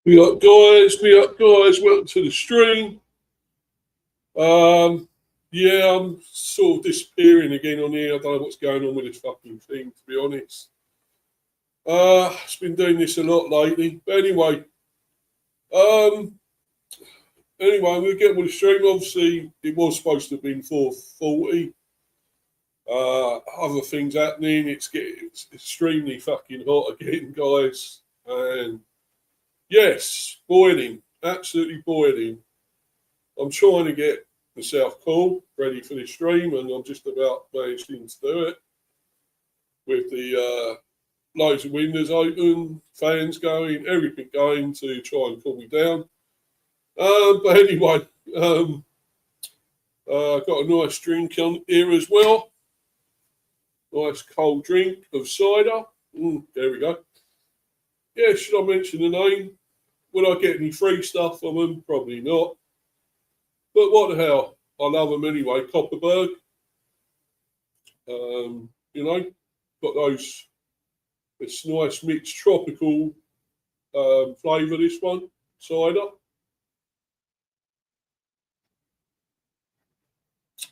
Be up, guys. Be up, guys. Welcome to the stream. Yeah, I'm sort of disappearing again on here. I don't know what's going on with this fucking thing, to be honest. It's been doing this a lot lately. But anyway, I'm gonna get with the stream. Obviously, it was supposed to have been 4:40. Other things happening. It's extremely fucking hot again, guys. And yes, boiling, absolutely boiling. I'm trying to get myself cool, ready for the stream, and I'm just about managing to do it with the loads of windows open, fans going, everything going to try and cool me down. But anyway, I've got a nice drink on here as well. Nice cold drink of cider. There we go. Yeah, should I mention the name? Will I get any free stuff from them? Probably not. But what the hell? I love them anyway. Copperberg. Got those. It's nice mixed tropical flavour, this one. Cider.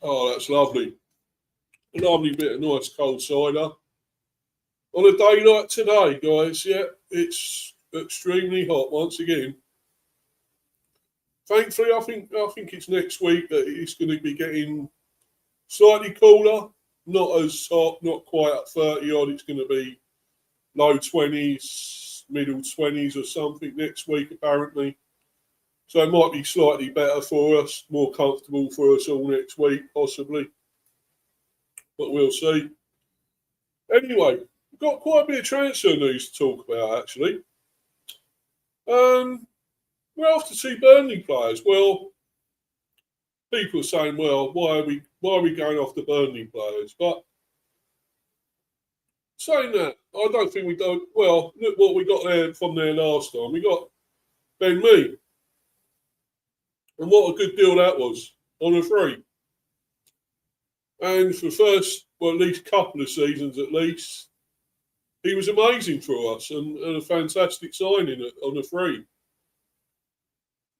Oh, that's lovely. A lovely bit of nice cold cider. On a day like today, guys, yeah, it's extremely hot once again. Thankfully, I think it's next week that it's going to be getting slightly cooler. Not as hot, not quite at 30 odd. It's going to be low 20s, middle 20s or something next week, apparently. So it might be slightly better for us, more comfortable for us all next week, possibly. But we'll see. Anyway, we've got quite a bit of transfer news to talk about, actually. We're off to see Burnley players. Well, people are saying, well, why are we going off the Burnley players? But saying that, I don't think we don't. Well, look what we got there from there last time. We got Ben Mee. And what a good deal that was on a free. And for the first, well, at least couple of seasons at least, he was amazing for us and a fantastic signing on a free.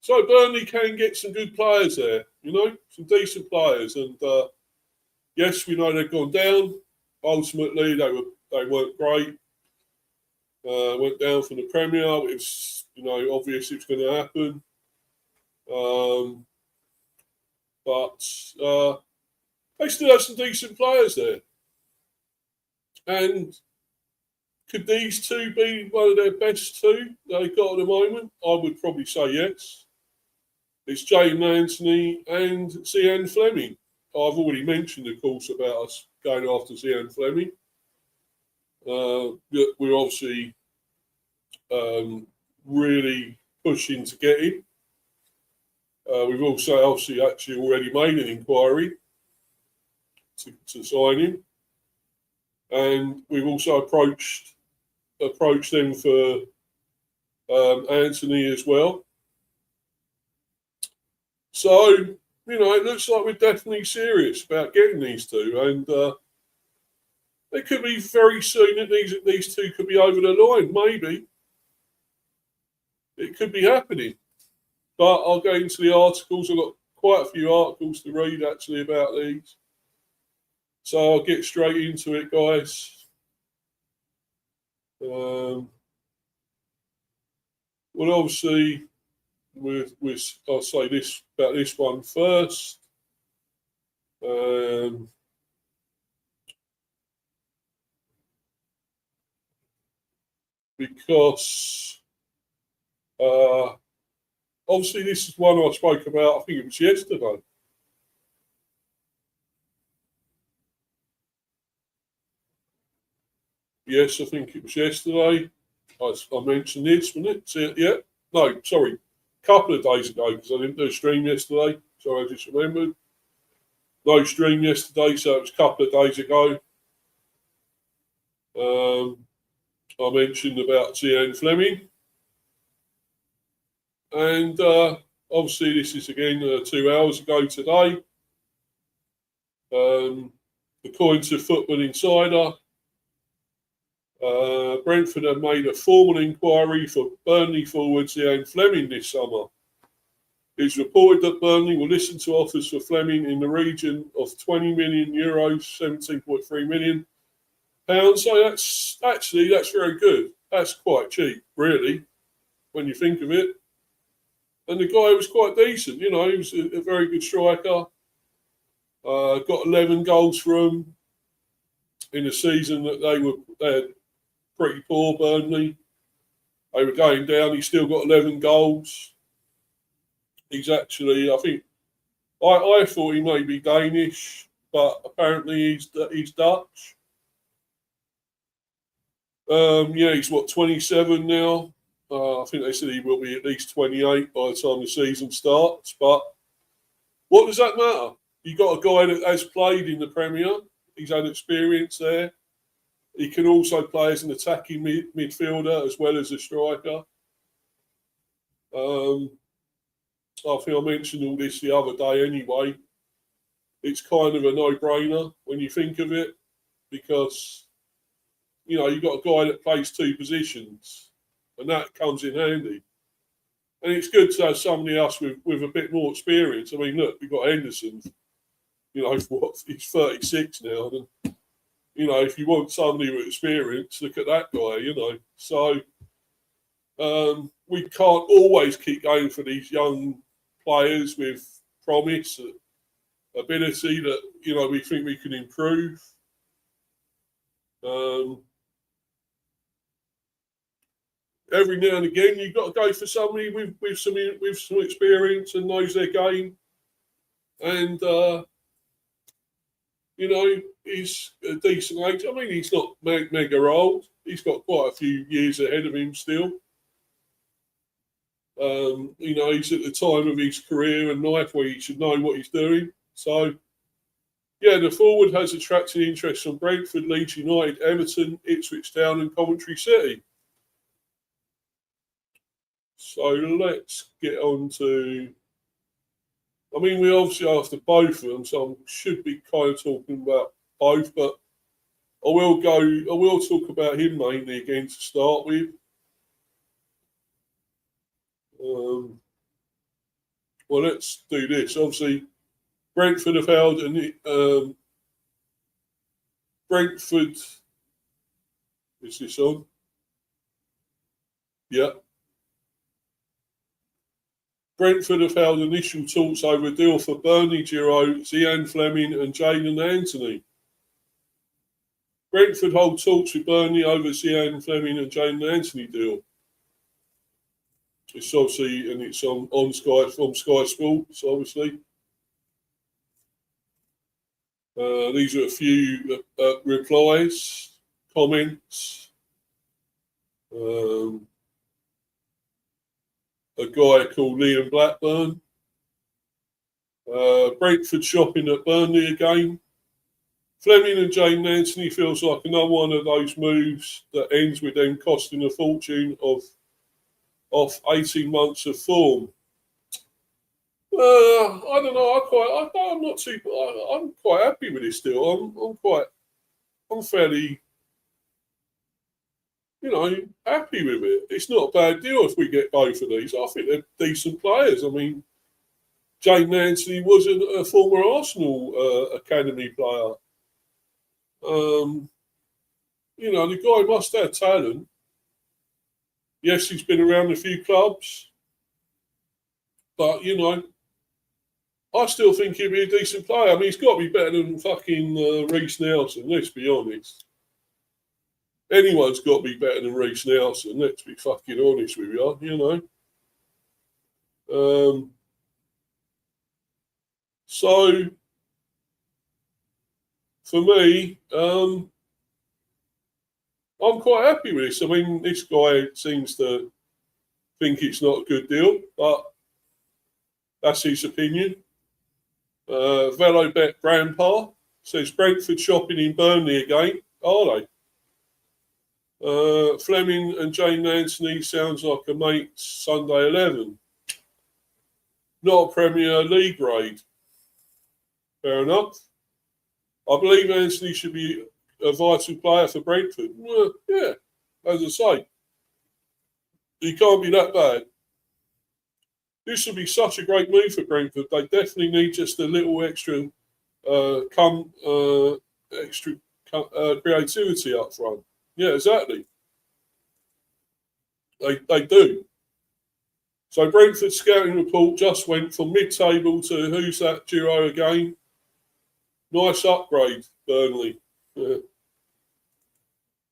So Burnley can get some good players there, some decent players. And yes, we know they've gone down. Ultimately, they weren't great. Went down from the Premier. It's obvious it's going to happen. But they still have some decent players there. And could these two be one of their best two they've got at the moment? I would probably say yes. It's Jaidon and Zian Flemming. I've already mentioned, of course, about us going after Zian Flemming. We're obviously really pushing to get him. We've also actually already made an inquiry to sign him. And we've also approached them for Anthony as well. So, it looks like we're definitely serious about getting these two. And it could be very soon that these two could be over the line, maybe. It could be happening. But I'll go into the articles. I've got quite a few articles to read, actually, about these. So I'll get straight into it, guys. Well, obviously, I'll say this about this one first. Because obviously this is one I spoke about, I think it was yesterday. Yes, I think it was yesterday. I mentioned this, wasn't it? Yeah. No, sorry. A couple of days ago, because I didn't do a stream yesterday. So I just remembered. No stream yesterday, so it was a couple of days ago. I mentioned about Zian Flemming. And obviously this is again 2 hours ago today. According to Football Insider, Brentford have made a formal inquiry for Burnley forward Zian Flemming this summer. It's reported that Burnley will listen to offers for Flemming in the region of €20 million, 17.3 million pounds. So that's very good. That's quite cheap, really, when you think of it. And the guy was quite decent. He was a very good striker. Got 11 goals for him in a season that they had pretty poor, Burnley. They were going down. He still got 11 goals. He's actually, I thought he may be Danish, but apparently he's Dutch. He's 27 now. I think they said he will be at least 28 by the time the season starts. But what does that matter? You got a guy that has played in the Premier. He's had experience there. He can also play as an attacking midfielder as well as a striker. I think I mentioned all this the other day anyway. It's kind of a no-brainer when you think of it because, you've got a guy that plays two positions and that comes in handy. And it's good to have somebody else with a bit more experience. I mean, look, we've got Henderson, he's 36 now. And, if you want somebody with experience, look at that guy, So we can't always keep going for these young players with promise, ability that, we think we can improve. Every now and again, you've got to go for somebody with some experience and knows their game. And, he's a decent age. I mean, he's not mega old. He's got quite a few years ahead of him still. He's at the time of his career and life where he should know what he's doing. So, the forward has attracted interest from Brentford, Leeds United, Everton, Ipswich Town and Coventry City. So let's get on to... I mean, we obviously after both of them, so I should be kind of talking about both, but I will talk about him mainly again to start with. Well, let's do this. Obviously, Brentford have held Brentford. Is this on? Yeah. Brentford have held initial talks over a deal for Burnley duo Zian Flemming and Jaidon Anthony. Brentford hold talks with Burnley over Zian Flemming and Jaidon Anthony deal. It's obviously, and it's on Sky, from Sky Sports, obviously. These are a few replies, comments. A guy called Liam Blackburn. Brentford shopping at Burnley again. Flemming and Jaidon Anthony feels like another one of those moves that ends with them costing a fortune off 18 months of form. I don't know. I'm quite happy with this deal. I'm fairly, happy with it. It's not a bad deal if we get both of these. I think they're decent players. I mean, Jaidon Anthony was a former Arsenal academy player. The guy must have talent. Yes, he's been around a few clubs, but I still think he'd be a decent player. I mean, he's got to be better than fucking Reece Nelson. Let's be honest. Anyone's got to be better than Reece Nelson. Let's be fucking honest with you. So for me, I'm quite happy with this. I mean, this guy seems to think it's not a good deal, but that's his opinion. Velobet Grandpa says Brentford shopping in Burnley again. Are they? Flemming and Jaidon Anthony sounds like a mate's Sunday 11. Not a Premier League grade. Fair enough. I believe Anthony should be a vital player for Brentford. Well, yeah, as I say, he can't be that bad. This would be such a great move for Brentford. They definitely need just a little extra, creativity up front. Yeah, exactly. They do. So Brentford's scouting report just went from mid-table to who's that duo again? Nice upgrade, Burnley.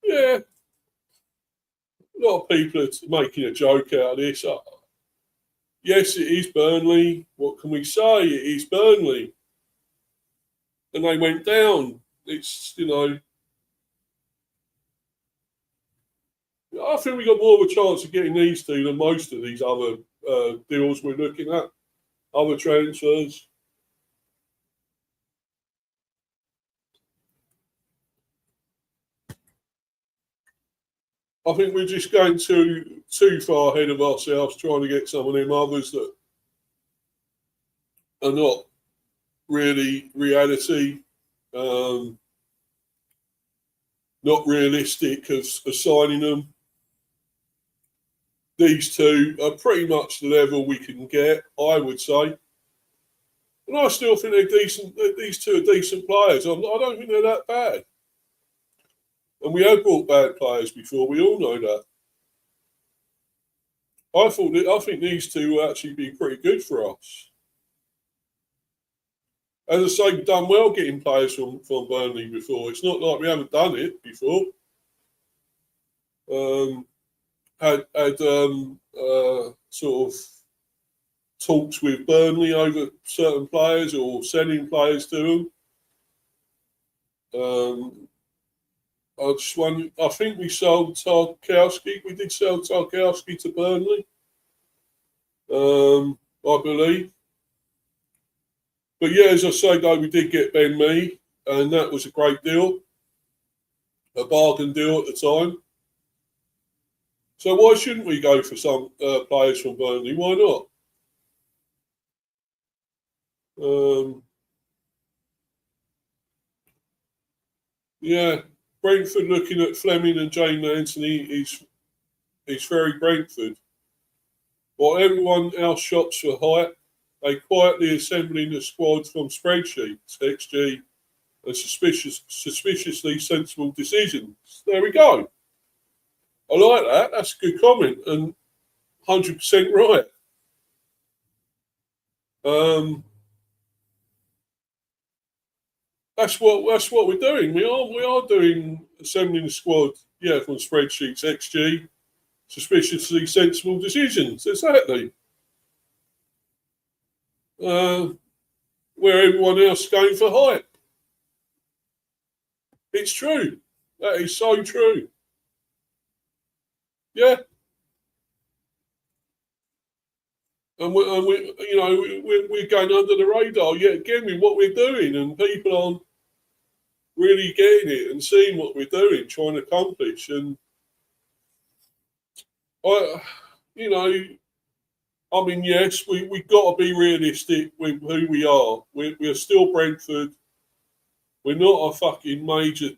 Yeah. A lot of people are making a joke out of this. Yes, it is Burnley. What can we say? It is Burnley. And they went down. It's, I think we got more of a chance of getting these two than most of these other deals we're looking at, other transfers. I think we're just going too far ahead of ourselves trying to get some of them others that are not really reality, not realistic of signing them. These two are pretty much the level we can get, I would say. And I still think they're decent. These two are decent players. I don't think they're that bad. And we have brought bad players before. We all know that. I think these two will actually be pretty good for us. As I say, we've done well getting players from Burnley before. It's not like we haven't done it before. Had sort of talks with Burnley over certain players or sending players to them. I think we sold Tarkowski. We did sell Tarkowski to Burnley, I believe. But yeah, as I say, though, we did get Ben Mee, and that was a great deal, a bargain deal at the time. So why shouldn't we go for some players from Burnley? Why not? Yeah, Brentford looking at Flemming and Jaidon Anthony is very Brentford. While everyone else shops for height, they quietly assembling the squad from spreadsheets, XG, and suspiciously sensible decisions. There we go. I like that. That's a good comment and 100% right. That's what we're doing. We are doing assembling the squad, yeah, from spreadsheets, XG, suspiciously sensible decisions. Exactly. Where everyone else is going for hype. It's true. That is so true. Yeah. And we're going under the radar yet again with what we're doing, and people aren't really getting it and seeing what we're doing, trying to accomplish. And yes, we've got to be realistic with who we are. We're still Brentford. We're not a fucking major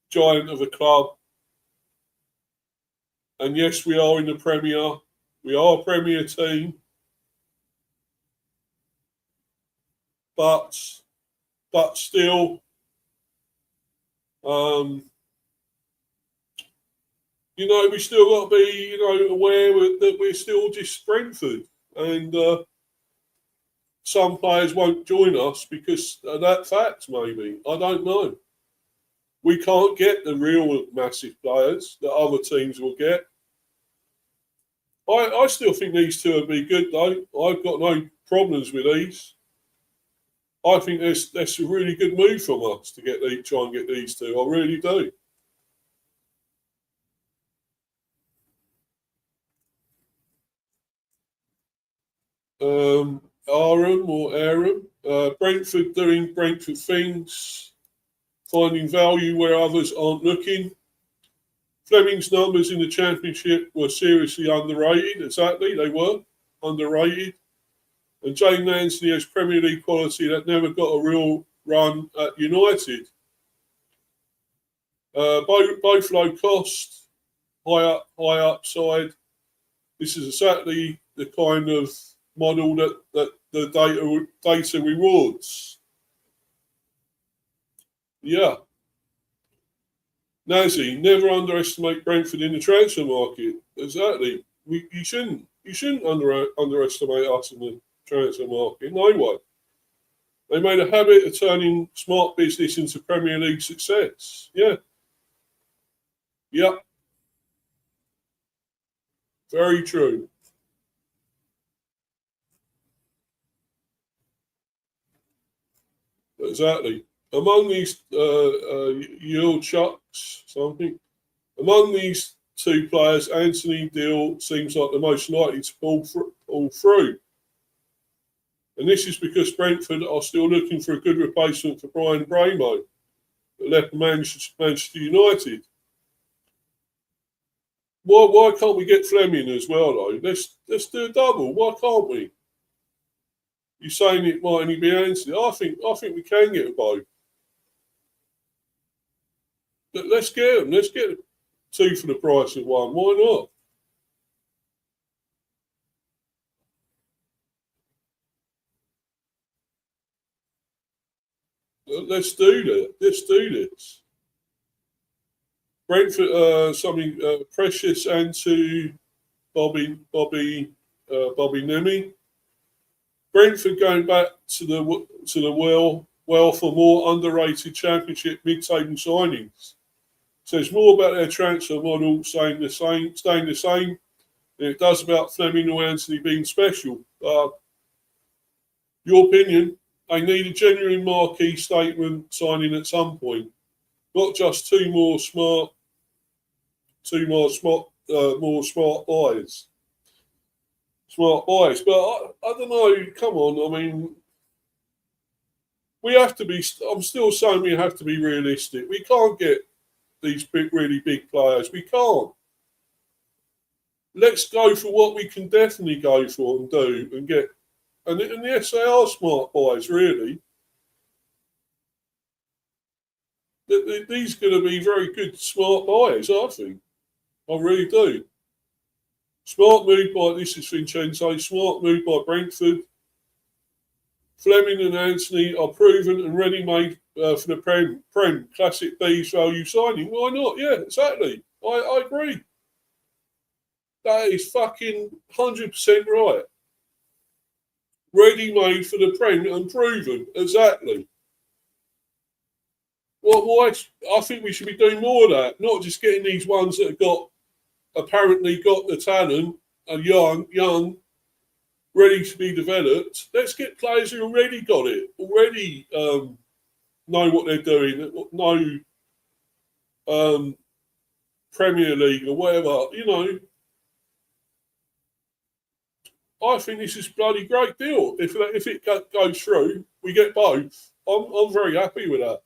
giant of a club. And yes, we are in the Premier. We are a Premier team. But still, we still got to be, aware that we're still just Brentford. And some players won't join us because of that fact, maybe. I don't know. We can't get the real massive players that other teams will get. I still think these two will be good, though. I've got no problems with these. I think that's a really good move from us to try and get these two. I really do. Aram. Brentford doing Brentford things, finding value where others aren't looking. Flemming's numbers in the Championship were seriously underrated. Exactly, they were underrated. And Jaidon Anthony has Premier League quality that never got a real run at United. Both low cost, high upside. This is exactly the kind of model that the data rewards. Yeah. Nazi, never underestimate Brentford in the transfer market. Exactly. You shouldn't. You shouldn't underestimate us in the transfer market. No way. They made a habit of turning smart business into Premier League success. Yeah. Yep. Very true. Exactly. Among these yield chucks, something. Among these two players, Anthony Deal seems like the most likely to pull through. And this is because Brentford are still looking for a good replacement for Brian Bramo, that left Manchester United. Why can't we get Flemming as well, though? Let's do a double. Why can't we? You're saying it might only be Anthony. I think we can get a both. But let's get them. Let's get two for the price of one. Why not? Let's do that. Let's do this. Brentford, something precious, and to Bobby Nemi. Brentford going back to the well for more underrated Championship mid-table signings. Says more about their transfer model staying the same than it does about Flemming or Anthony being special. Your opinion? They need a genuine marquee statement signing at some point, not just more smart buys. Smart buys, but I don't know. Come on, I mean, we have to be. I'm still saying we have to be realistic. We can't get these really big players. We can't. Let's go for what we can definitely go for and do and get. And yes, they are smart buys, really. These are going to be very good smart buys, I think. I really do. Smart move by, this is Vincenzo, smart move by Brentford. Flemming and Anthony are proven and ready-made for the Prem. Classic B's value signing. Why not? Yeah, exactly. I agree. That is fucking 100% right. Ready-made for the Prem and proven. Exactly. Why? I think we should be doing more of that, not just getting these ones that have apparently got the talent, are young, ready to be developed. Let's get players who already got it, already know what they're doing, know Premier League or whatever. You know, I think this is a bloody great deal. If it goes through, we get both. I'm very happy with that.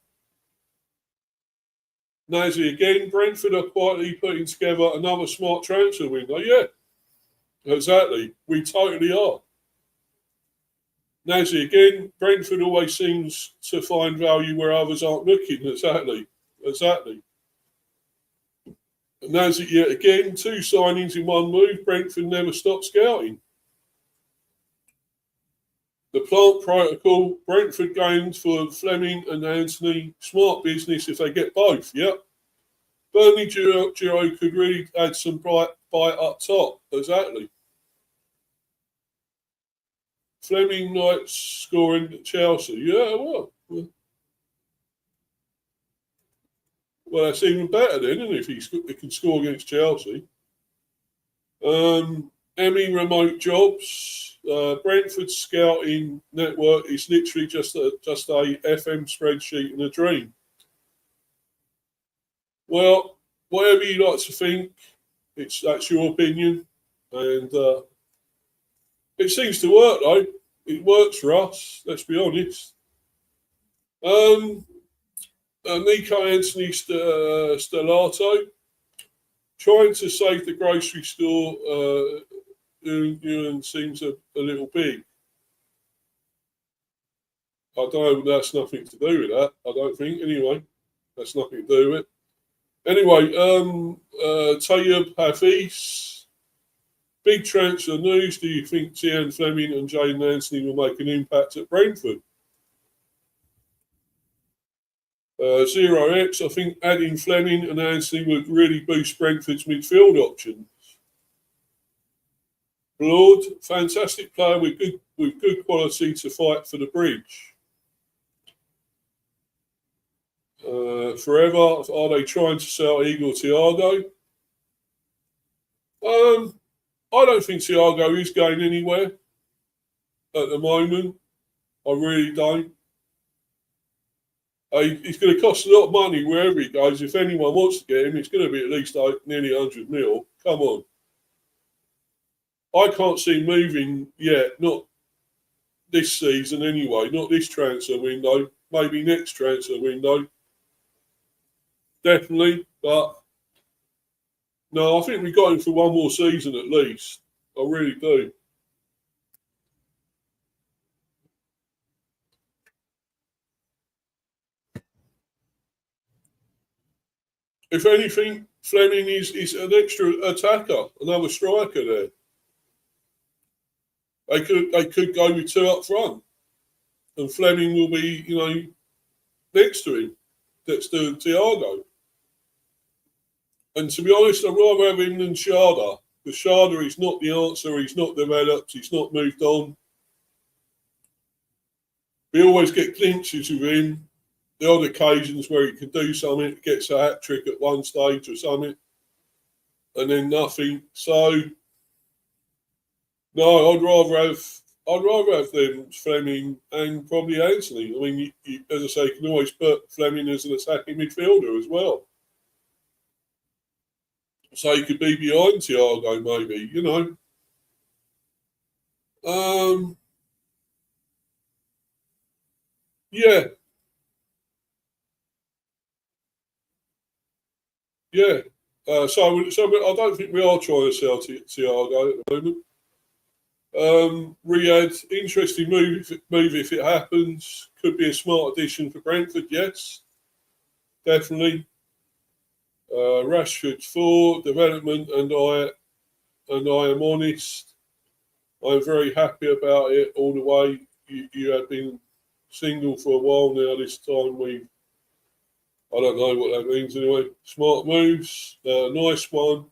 Nazi again, Brentford are quietly putting together another smart transfer window. Yeah, exactly. We totally are. Nazi again, Brentford always seems to find value where others aren't looking. Exactly. Nazi yet again, two signings in one move. Brentford never stopped scouting. The plant protocol, Brentford going for Flemming and Anthony. Smart business if they get both. Yep. Burnley duo could really add some bite up top. Exactly. Flemming Knights scoring at Chelsea. Yeah, well, that's even better then, isn't it, if he can score against Chelsea. Emmy remote jobs. Brentford's scouting network is literally just a FM spreadsheet and a dream. Well, whatever you like to think, that's your opinion, and it seems to work though. It works for us. Let's be honest. Nico Anthony Stellato trying to save the grocery store. Seems a little big. I don't know. That's nothing to do with that. I don't think. Anyway, that's nothing to do with it. Anyway, Tayyip Hafiz, big transfer news. Do you think Zian, Flemming and Jaidon Anthony will make an impact at Brentford? 0x, I think adding Flemming and Anthony would really boost Brentford's midfield options. Lord, fantastic player with good quality to fight for the bridge. Forever, are they trying to sell Igor Thiago? I don't think Thiago is going anywhere at the moment. I really don't. It's going to cost a lot of money wherever he goes. If anyone wants to get him, it's going to be at least nearly 100 mil. Come on. I can't see him moving yet, not this season anyway, not this transfer window, maybe next transfer window. Definitely, but no, I think we got him for one more season at least. I really do. If anything, Flemming is an extra attacker, another striker there. They could go with two up front, and Flemming will be, next to him. That's to Thiago. And to be honest, I'd rather have him than Sharda. Because Sharda is not the answer. He's not developed. He's not moved on. We always get glimpses of him. The odd occasions where he can do something, gets a hat trick at one stage or something, and then nothing. So no, I'd rather have them, Flemming and probably Anthony. I mean, as I say, you can always put Flemming as an attacking midfielder as well. So he could be behind Thiago, maybe, Yeah. Yeah. So I don't think we are trying to sell Thiago at the moment. Riyadh, interesting move if it happens. Could be a smart addition for Brentford, yes. Definitely. Rashford 4, development, and I am honest. I'm very happy about it all the way. You have been single for a while now. This time I don't know what that means anyway. Smart moves, nice one.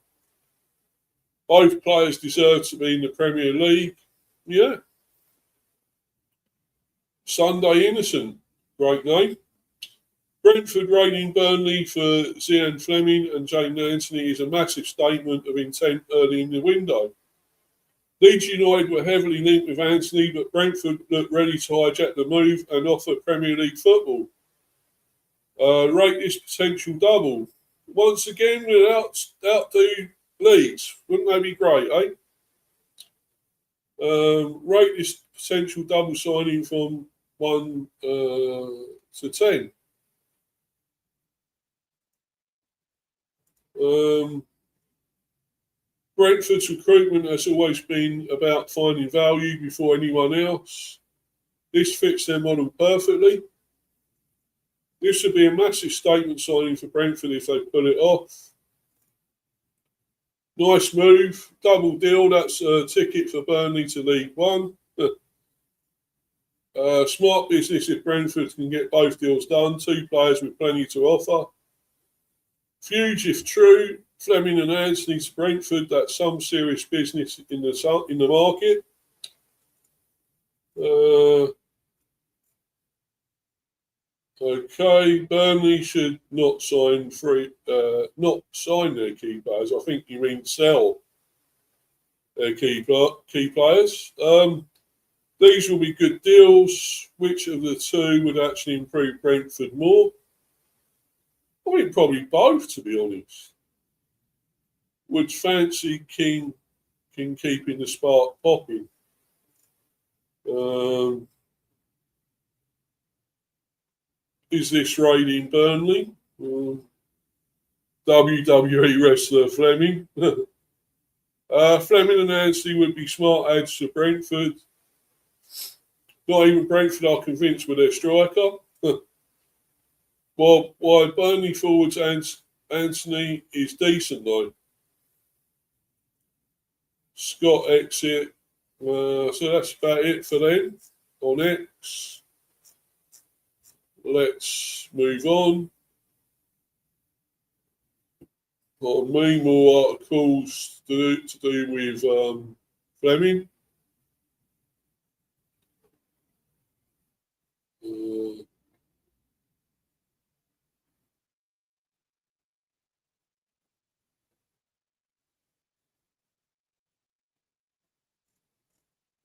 Both players deserve to be in the Premier League. Yeah. Sunday Innocent, great name. Brentford raiding Burnley for Zian, Flemming and Jaidon Anthony is a massive statement of intent early in the window. Leeds United were heavily linked with Anthony, but Brentford looked ready to hijack the move and offer Premier League football. Rate this potential double. Once again, we'll outdo Leeds. Wouldn't that be great, eh? Rate this potential double signing from 1 to 10. Brentford's recruitment has always been about finding value before anyone else. This fits their model perfectly. This would be a massive statement signing for Brentford if they pull it off. Nice move, double deal. That's a ticket for Burnley to League One. Smart business if Brentford can get both deals done. Two players with plenty to offer. Huge if true. Flemming and Anthony to Brentford. That's some serious business in the market. Okay, Burnley should not sign their key players. I think you mean sell their key players. These will be good deals. Which of the two would actually improve Brentford more? I think probably both, to be honest. Would fancy King keeping the spark popping. Is this raiding Burnley? WWE wrestler Flemming. Flemming and Anthony would be smart adds to Brentford. Not even Brentford are convinced with their striker. While Burnley forwards Anthony is decent though. Scott exit. So that's about it for them on X. Let's move on. On me, more articles to do with Flemming.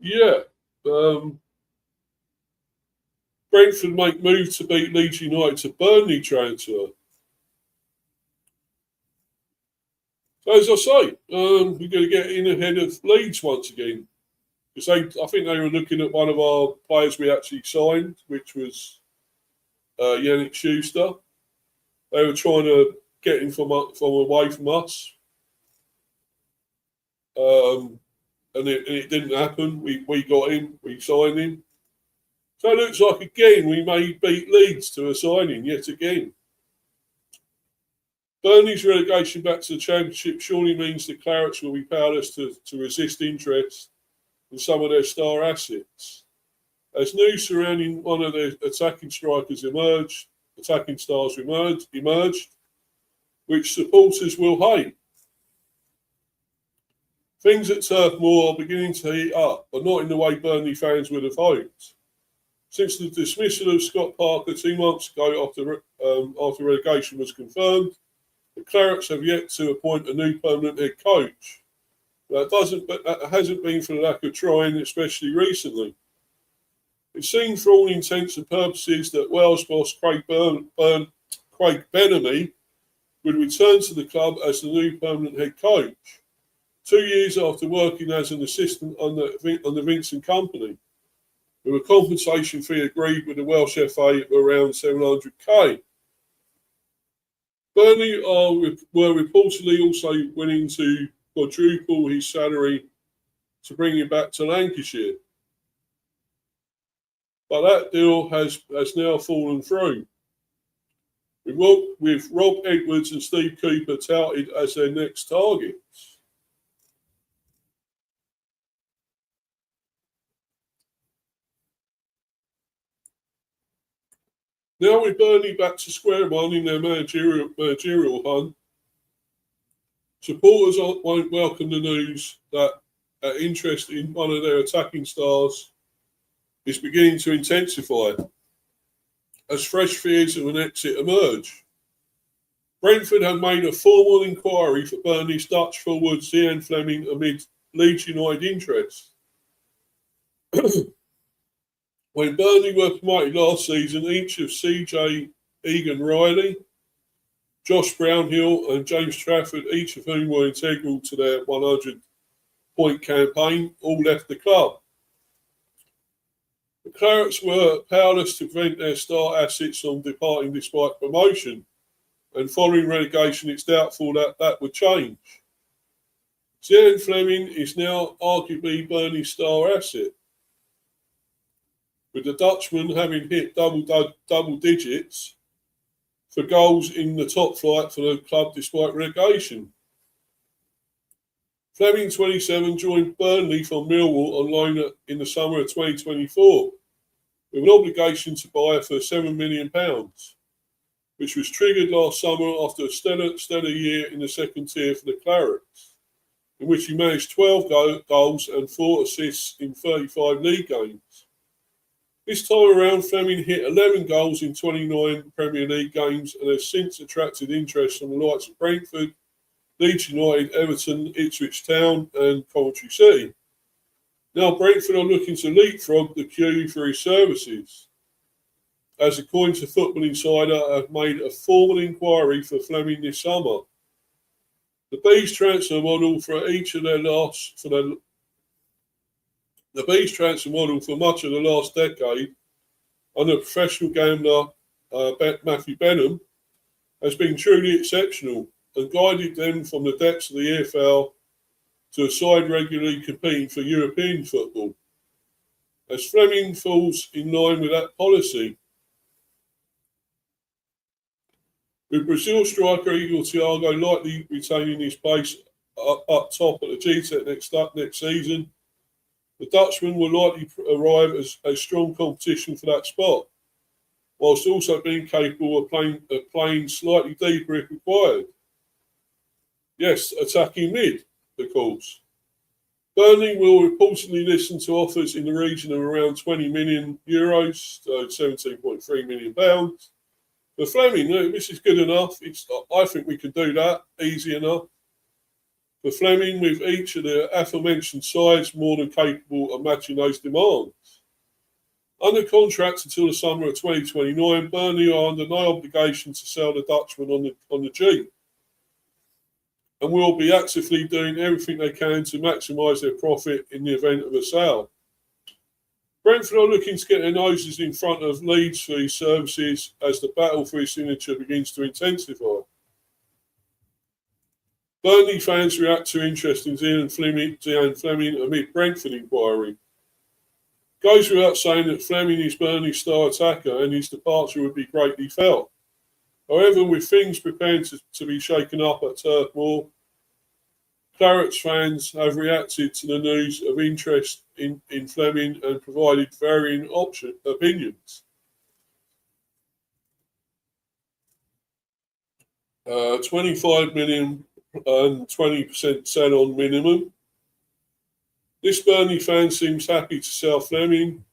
Yeah. Brentford make move to beat Leeds United to Burnley transfer. So as I say, we're going to get in ahead of Leeds once again. Because I think they were looking at one of our players we actually signed, which was Yannick Schuster. They were trying to get him from away from us. And it didn't happen. We got him, we signed him. So it looks like, again, we may beat Leeds to a signing yet again. Burnley's relegation back to the Championship surely means the Clarets will be powerless to resist interest in some of their star assets. As news surrounding one of their attacking stars emerged, which supporters will hate. Things at Turf Moor are beginning to heat up, but not in the way Burnley fans would have hoped. Since the dismissal of Scott Parker 2 months ago after relegation was confirmed, the Clarets have yet to appoint a new permanent head coach. That hasn't been for the lack of trying, especially recently. It seemed for all intents and purposes that Wales boss Craig Bellamy would return to the club as the new permanent head coach, 2 years after working as an assistant on the Vincent Company, with a compensation fee agreed with the Welsh FA of around $700k. Burnley were reportedly also willing to quadruple his salary to bring him back to Lancashire. But that deal has now fallen through, with Rob Edwards and Steve Cooper touted as their next targets. Now with Burnley back to square one in their managerial hunt, supporters won't welcome the news that interest in one of their attacking stars is beginning to intensify as fresh fears of an exit emerge. Brentford have made a formal inquiry for Burnley's Dutch forward Zian Flemming amid Leeds United interest. When Burnley were promoted last season, each of CJ Egan-Riley, Josh Brownhill and James Trafford, each of whom were integral to their 100-point campaign, all left the club. The Clarets were powerless to prevent their star assets from departing despite promotion, and following relegation it's doubtful that would change. Zian Flemming is now arguably Burnley's star asset, with the Dutchman having hit double digits for goals in the top flight for the club despite relegation. Flemming, 27, joined Burnley from Millwall on loan in the summer of 2024 with an obligation to buy for £7 million, which was triggered last summer after a stellar year in the second tier for the Clarets, in which he managed 12 goals and 4 assists in 35 league games. This time around, Flemming hit 11 goals in 29 Premier League games and has since attracted interest from the likes of Brentford, Leeds United, Everton, Ipswich Town and Coventry City. Now Brentford are looking to leapfrog the queue for his services, as according to Football Insider have made a formal inquiry for Flemming this summer. The Bees transfer model for much of the last decade under professional gambler Matthew Benham has been truly exceptional and guided them from the depths of the EFL to a side regularly competing for European football, as Flemming falls in line with that policy. With Brazil striker Igor Thiago likely retaining his place up top at the GTEC next season, the Dutchman will likely arrive as a strong competition for that spot, whilst also being capable of playing slightly deeper if required. Yes, attacking mid, of course. Burnley will reportedly listen to offers in the region of around €20 million, so £17.3 million. But Flemming, this is good enough. I think we can do that, easy enough. For Flemming, with each of the aforementioned sides more than capable of matching those demands. Under contract until the summer of 2029, Burnley are under no obligation to sell the Dutchman on the G, and will be actively doing everything they can to maximise their profit in the event of a sale. Brentford are looking to get their noses in front of Leeds for his services as the battle for his signature begins to intensify. Burnley fans react to interest in Zian Flemming amid Brentford inquiry. Goes without saying that Flemming is Burnley's star attacker and his departure would be greatly felt. However, with things preparing to be shaken up at Turf Moor, Clarets fans have reacted to the news of interest in Flemming and provided varying opinions. 25 million and 20% sell-on minimum. This Burnley fan seems happy to sell Flemming,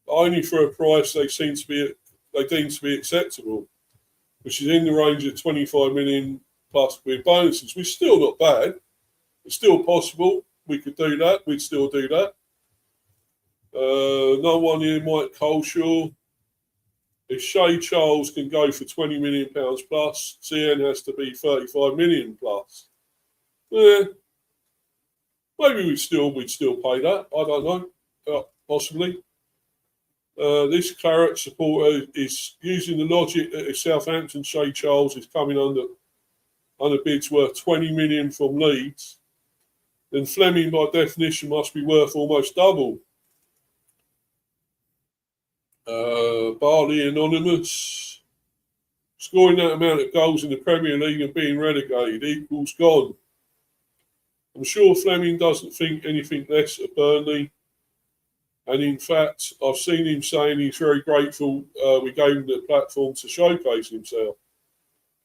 only for a price they deem to be acceptable, which is in the range of 25 million plus with bonuses, which is still not bad. It's still possible. We could do that. We'd still do that. No one here, Mike Coleshaw. If Shay Charles can go for £20 million plus, Zian has to be 35 million plus. Yeah. Maybe we'd still pay that. I don't know. Possibly. This Claret supporter is using the logic that if Southampton Shay Charles is coming under bids worth 20 million from Leeds, then Flemming by definition must be worth almost double. Barley Anonymous. Scoring that amount of goals in the Premier League and being relegated equals gone. I'm sure Flemming doesn't think anything less of Burnley. And in fact, I've seen him saying he's very grateful we gave him the platform to showcase himself.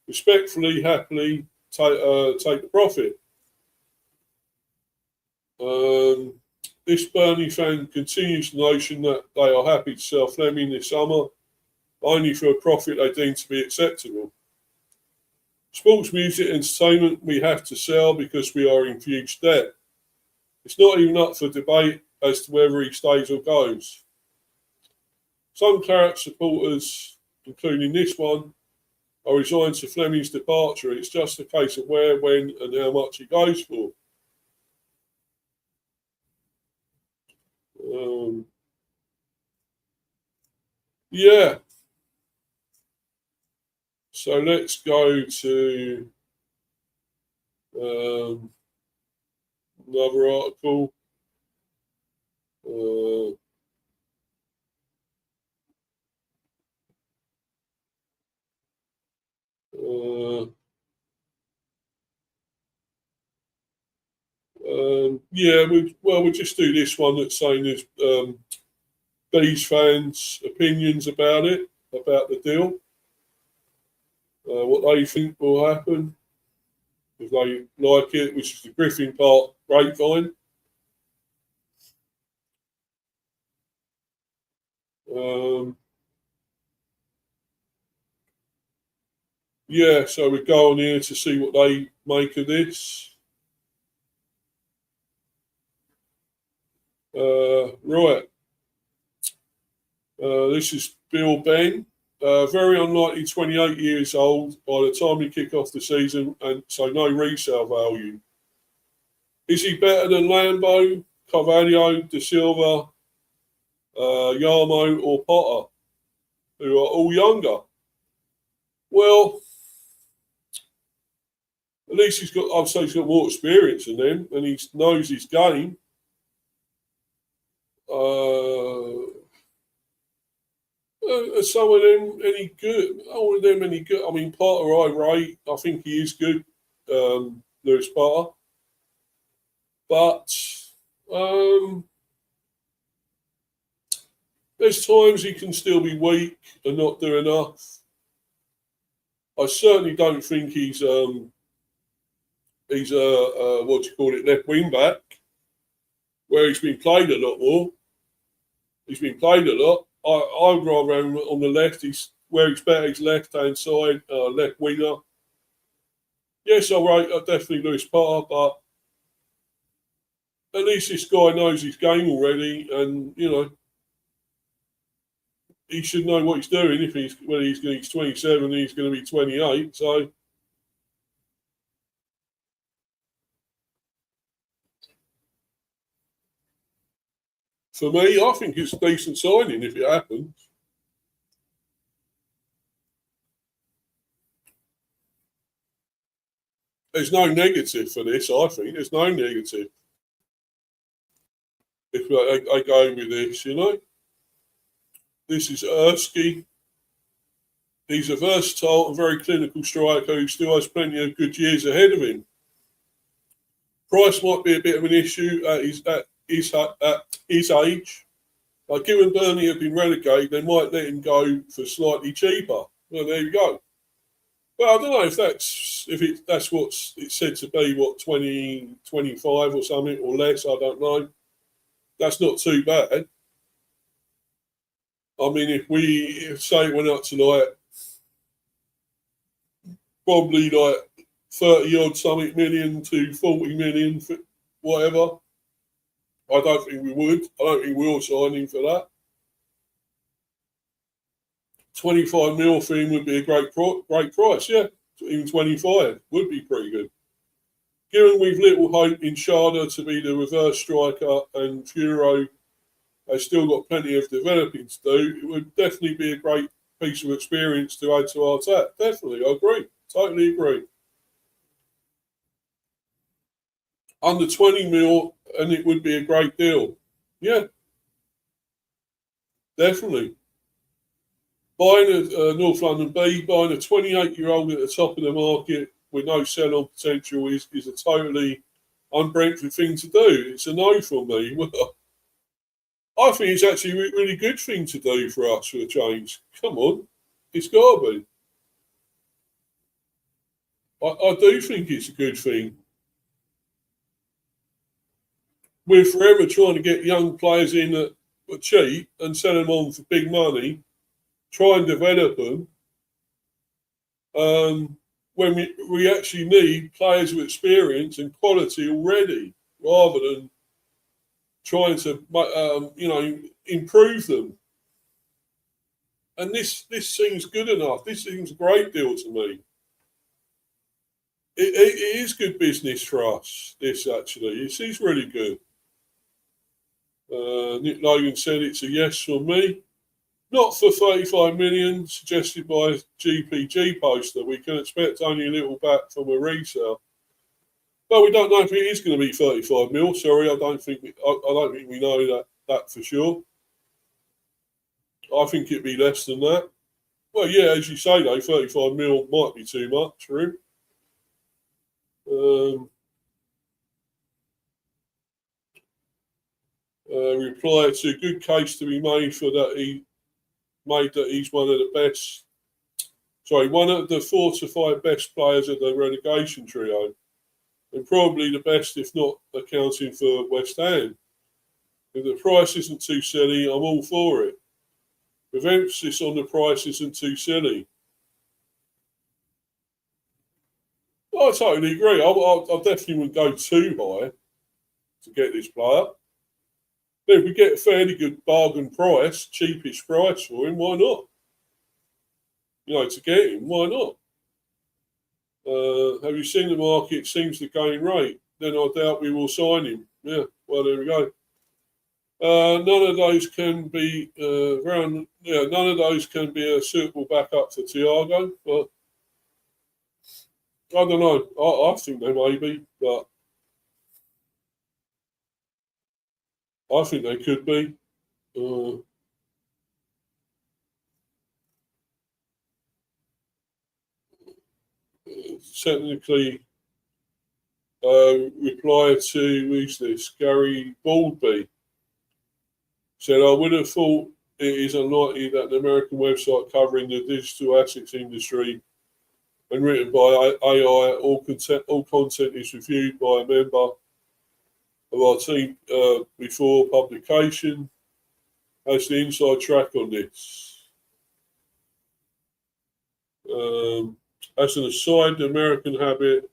Respectfully, happily take the profit. This Burnley fan continues the notion that they are happy to sell Flemming this summer, only for a profit they deem to be acceptable. Sports, music, entertainment we have to sell because we are in huge debt. It's not even up for debate as to whether he stays or goes. Some Claret supporters, including this one, are resigned to Flemming's departure. It's just a case of where, when and how much he goes for. Yeah. So let's go to another article. We'll just do this one that's saying there's Bees fans' opinions about it, about the deal, what they think will happen, if they like it, which is the Griffin Park grapevine. So we go on here to see what they make of this. Right. This is Bill Ben. Very unlikely 28 years old by the time we kick off the season, and so no resale value. Is he better than Lambo, Carvalho, De Silva, Yarmo or Potter, who are all younger? Well, at least he's got more experience than them, and he knows his game. Are some of them any good? All of them any good? I mean, Potter I rate. I think he is good, Lewis Potter. But there's times he can still be weak and not do enough. I certainly don't think he's a what do you call it, left wing back, where he's been played a lot more. He's been played a lot. I would rather have him on the left. He's where he's better. He's left hand side, left winger. Yes, I rate definitely Lewis Potter, but at least this guy knows his game already, and you know he should know what he's doing. If he's 27, he's going to be 28. So for me, I think it's a decent signing if it happens. There's no negative for this, I think. There's no negative. If I go with this, you know. This is Erskine. He's a versatile and very clinical striker who still has plenty of good years ahead of him. Price might be a bit of an issue at his age. Like given Burnley have been relegated, they might let him go for slightly cheaper. Well, there you go. But I don't know if that's what it's said to be, what 20, 25 or something or less. I don't know. That's not too bad. I mean, if say it went up to like probably like 30 odd something million to 40 million, whatever. I don't think we would. I don't think we'll sign him for that. 25 mil for him would be a great price, yeah. Even 25 would be pretty good. Given we've little hope in Sharda to be the reverse striker and Furo has still got plenty of developing to do, it would definitely be a great piece of experience to add to our attack. Definitely, I agree. Totally agree. Under 20 mil, and it would be a great deal. Yeah, definitely. Buying a North London B, buying a 28-year-old at the top of the market with no sell-on potential is a totally unbrentford thing to do. It's a no for me. I think it's actually a really good thing to do for us for a change. Come on, it's got to be. I do think it's a good thing. We're forever trying to get young players in that are cheap and sell them on for big money, try and develop them. When we actually need players with experience and quality already, rather than trying to improve them. And this seems good enough. This seems a great deal to me. It is good business for us. This actually, this is really good. Nick Logan said it's a yes from me. Not for 35 million, suggested by GPG poster. We can expect only a little back from a resale. But we don't know if it is going to be 35 mil. Sorry, I don't think we know that for sure. I think it'd be less than that. Well, yeah, as you say though, 35 mil might be too much for him. Reply to a good case to be made for that he's one of the best. Sorry, one of the 4 to 5 best players of the relegation trio, and probably the best, if not accounting for West Ham. If the price isn't too silly, I'm all for it. With emphasis on the price isn't too silly. I totally agree. I definitely wouldn't go too high to get this player. But if we get a fairly good bargain price, cheapest price for him, why not? You know, to get him, why not? Have you seen the market seems to gain rate? Then I doubt we will sign him. Yeah, well, there we go. None of those can be none of those can be a suitable backup to Thiago. But I don't know. I think they may be, but I think they could be. technically reply to, who's this? Gary Baldby. Said, I would have thought it is unlikely that an American website covering the digital assets industry and written by AI, all content is reviewed by a member of our team before publication, has the inside track on this. As an aside, the American habit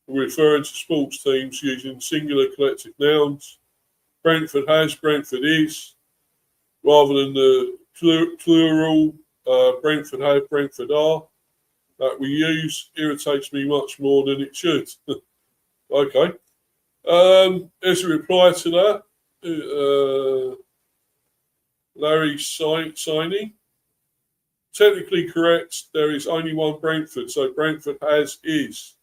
of referring to sports teams using singular collective nouns, Brentford has, Brentford is, rather than the plural Brentford have, Brentford are, that we use, irritates me much more than it should. Okay. As a reply to that, Larry Siney. Technically correct, there is only one Brentford, so Brentford has is.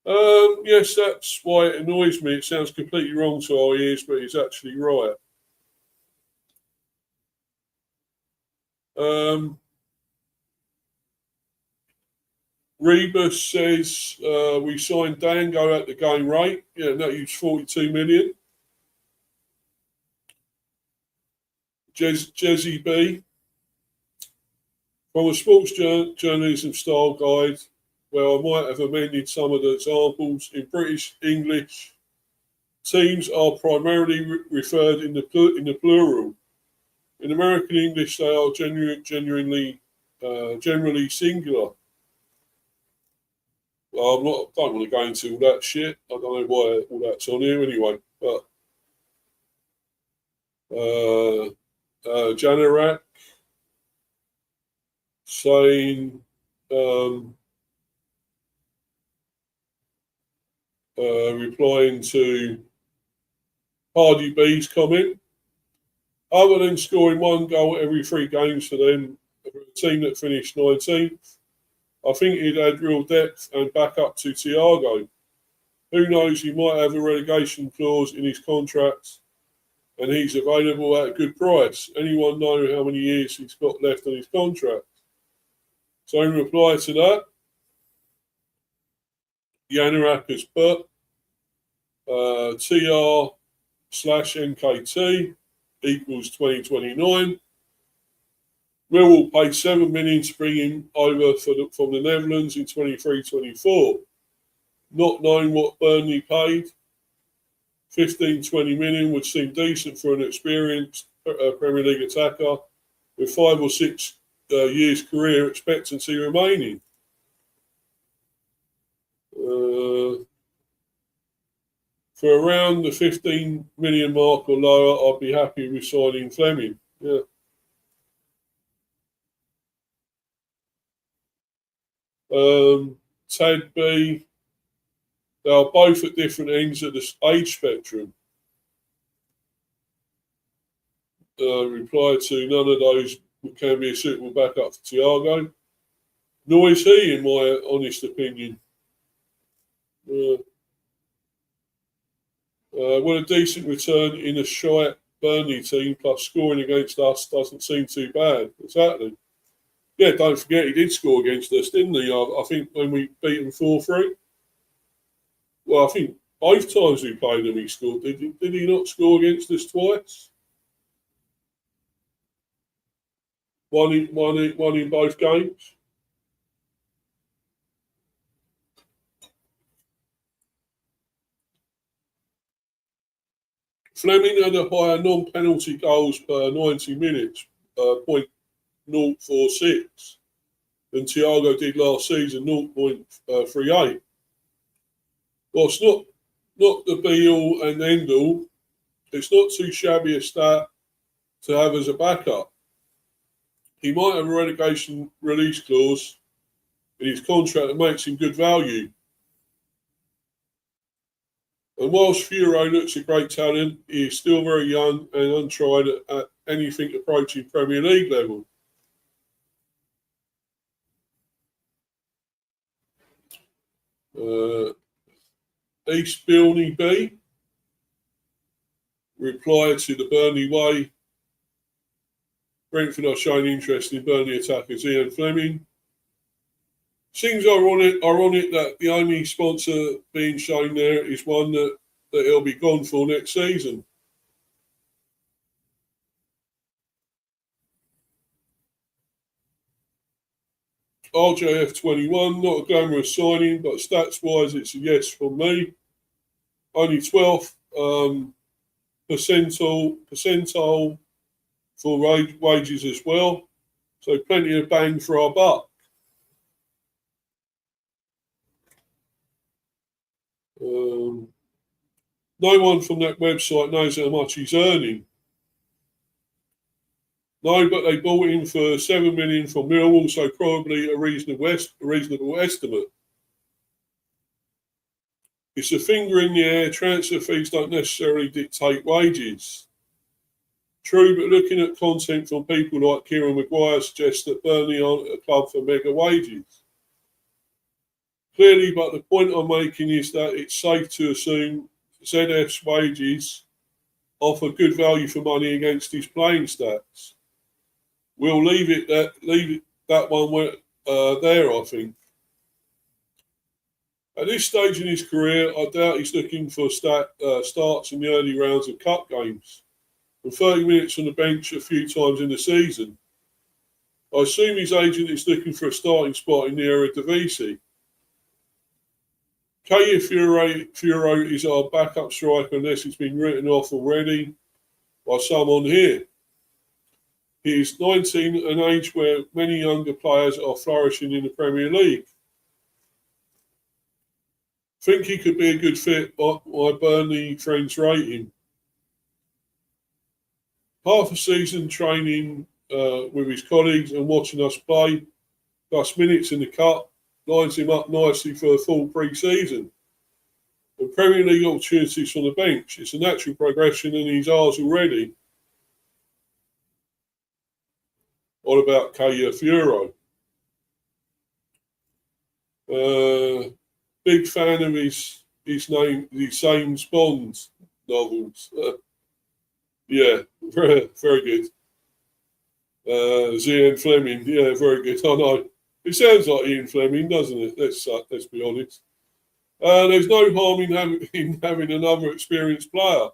Yes, that's why it annoys me. It sounds completely wrong to our ears, but it's actually right. Rebus says we signed Dango at the game rate. Yeah, that was 42 million. Jezzy B. From a sports journalism style guide, where I might have amended some of the examples, in British English, teams are primarily referred in the plural. In American English, they are generally singular. Well, don't want to go into all that shit. I don't know why all that's on here anyway. But Janarak saying replying to Hardy B's comment. Other than scoring one goal every 3 games for them, for a team that finished 19th, I think he'd add real depth and back up to Thiago. Who knows, he might have a relegation clause in his contract and he's available at a good price. Anyone know how many years he's got left on his contract? So in reply to that, Yanarak has put TR/NKT equals 2029. Millwall paid 7 million to bring him over from the Netherlands in 23-24. Not knowing what Burnley paid, 15-20 million would seem decent for an experienced Premier League attacker with 5 or 6 years career expectancy remaining. For around the 15 million mark or lower, I'd be happy with signing Flemming. Yeah. Ted B. They are both at different ends of the age spectrum. Reply to none of those can be a suitable backup for Thiago. Nor is he, in my honest opinion. What a decent return in a shy Burnley team, plus scoring against us doesn't seem too bad. Exactly. Yeah, don't forget he did score against us, didn't he? I think when we beat them 4-3. Well, I think both times we played him, he scored. Did he not score against us twice? One in both games. Flemming had a higher non-penalty goals per 90 minutes, 0.046, than Thiago did last season, 0.38. Well, it's not the be-all and end-all. It's not too shabby a stat to have as a backup. He might have a relegation release clause in his contract that makes him good value. And whilst Furo looks a great talent, he is still very young and untried at anything approaching Premier League level. East Burnley B. Reply to the Burnley way. Brentford are showing interest in Burnley attacker Zian Flemming. Seems ironic that the only sponsor being shown there is one that he'll be gone for next season. RJF21, not a glamorous signing, but stats-wise, it's a yes from me. Only 12th percentile for wages as well. So plenty of bang for our buck. No one from that website knows how much he's earning. No, but they bought him for $7 million from Millwall, so probably a reasonable estimate. It's a finger in the air. Transfer fees don't necessarily dictate wages. True, but looking at content from people like Kieran Maguire suggests that Burnley aren't a club for mega wages. Clearly, but the point I'm making is that it's safe to assume ZF's wages offer good value for money against his playing stats. We'll leave it that one there, I think. At this stage in his career, I doubt he's looking for starts in the early rounds of cup games and 30 minutes on the bench a few times in the season. I assume his agent is looking for a starting spot in the Eredivisie. Kaya Furo is our backup striker unless he's been written off already by someone here. He is 19, an age where many younger players are flourishing in the Premier League. Think he could be a good fit, but my Burnley friends rate him. Half a season training with his colleagues and watching us play, plus minutes in the cup, lines him up nicely for a full pre-season. And Premier League opportunities from the bench. It's a natural progression and he's ours already. What about Kaya Furo? Big fan of his James Bond novels. Yeah, very, very good. Zian Flemming, yeah, very good. I know. It sounds like Ian Flemming, doesn't it? Let's be honest. There's no harm in having another experienced player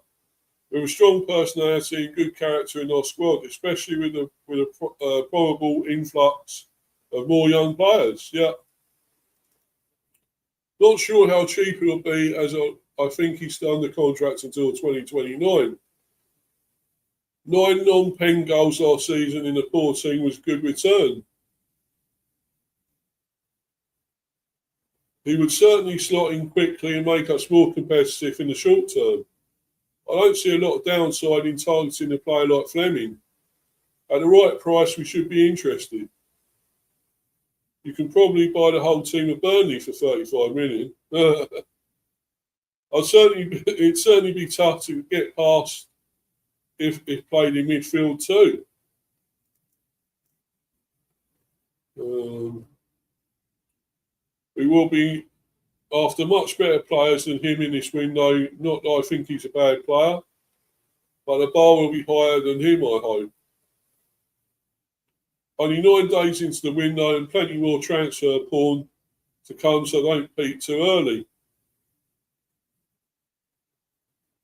with a strong personality and good character in our squad, especially with a probable influx of more young players. Yeah. Not sure how cheap it'll be, as I think he's still under contract until 2029. 9 non-pen goals last season in a poor team was a good return. He would certainly slot in quickly and make us more competitive in the short term. I don't see a lot of downside in targeting a player like Flemming. At the right price, we should be interested. You can probably buy the whole team of Burnley for 35 million. It'd certainly be tough to get past if played in midfield too. We will be after much better players than him in this window. Not that I think he's a bad player, but the bar will be higher than him, I hope. Only 9 days into the window and plenty more transfer porn to come, so don't peak too early.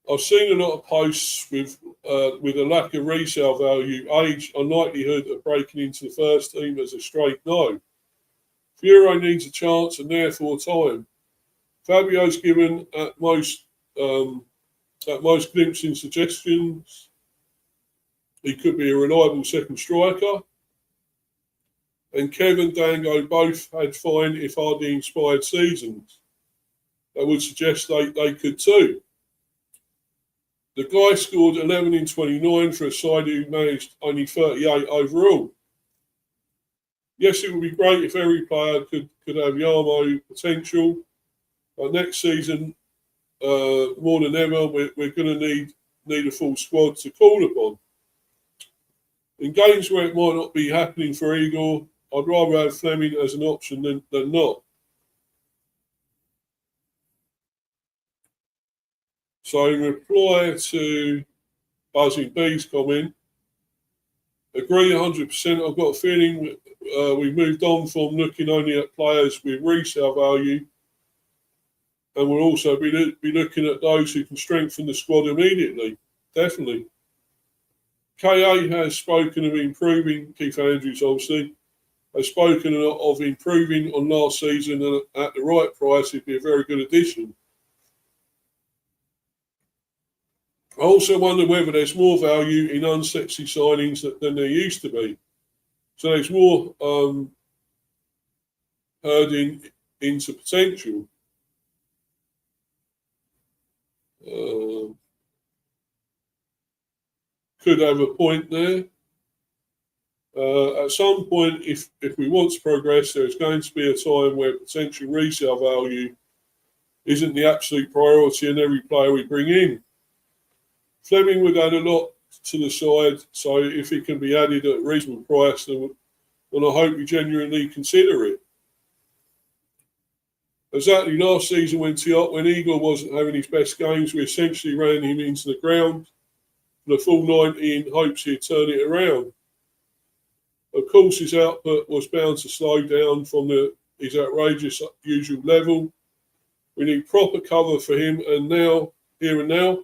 I've seen a lot of posts with a lack of resale value, age, and likelihood of breaking into the first team as a straight no. Furo needs a chance and therefore time. Fabio's given at most glimpsing suggestions. He could be a reliable second striker. And Kev and Dango both had fine, if hardly inspired seasons. That would suggest they could too. The guy scored 11 in 29 for a side who managed only 38 overall. Yes, it would be great if every player could have Yarmo potential. But next season, more than ever, we're going to need a full squad to call upon. In games where it might not be happening for Igor, I'd rather have Flemming as an option than not. So in reply to Buzzing B's comment, Agree 100%. I've got a feeling we've moved on from looking only at players with resale value, and we'll also be looking at those who can strengthen the squad immediately. Definitely. KA has spoken of improving, Keith Andrews obviously, has spoken of improving on last season, and at the right price, it'd be a very good addition. I also wonder whether there's more value in unsexy signings than there used to be. So there's more herding into potential. Could have a point there. At some point, if we want to progress, there's going to be a time where potential resale value isn't the absolute priority in every player we bring in. Flemming would add a lot to the side, so if he can be added at a reasonable price, then I hope we genuinely consider it. Exactly, last season when Igor wasn't having his best games, we essentially ran him into the ground for the full 90 in hopes he'd turn it around. Of course, his output was bound to slow down from his outrageous usual level. We need proper cover for him here and now.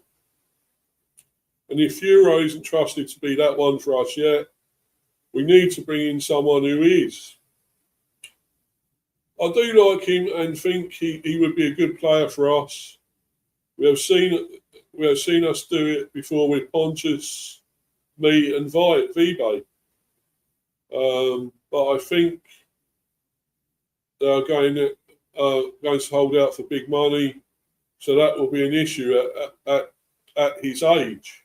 And if Euro isn't trusted to be that one for us yet, we need to bring in someone who is. I do like him and think he would be a good player for us. We have seen us do it before with Pontus, me, and Vibe. But I think they are going to hold out for big money, so that will be an issue at his age.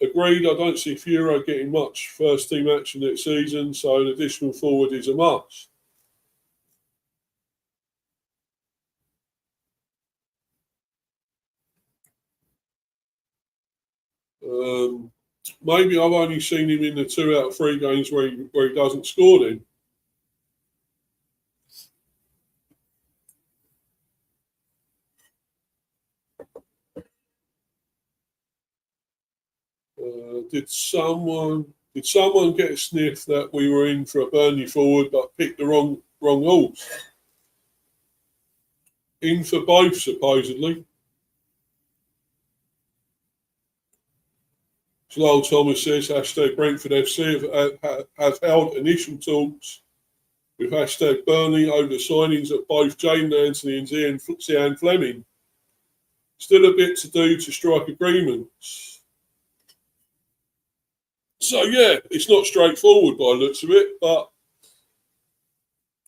Agreed, I don't see Furo getting much first team action next season, so an additional forward is a must. Maybe I've only seen him in the 2 out of 3 games where he doesn't score then. Did someone get a sniff that we were in for a Burnley forward but picked the wrong horse? In for both, supposedly. Lyle Thomas says, hashtag Brentford FC have held initial talks with hashtag Burnley over the signings of both Jaidon Anthony and Zian Flemming. Still a bit to do to strike agreements. So yeah, it's not straightforward by the looks of it, but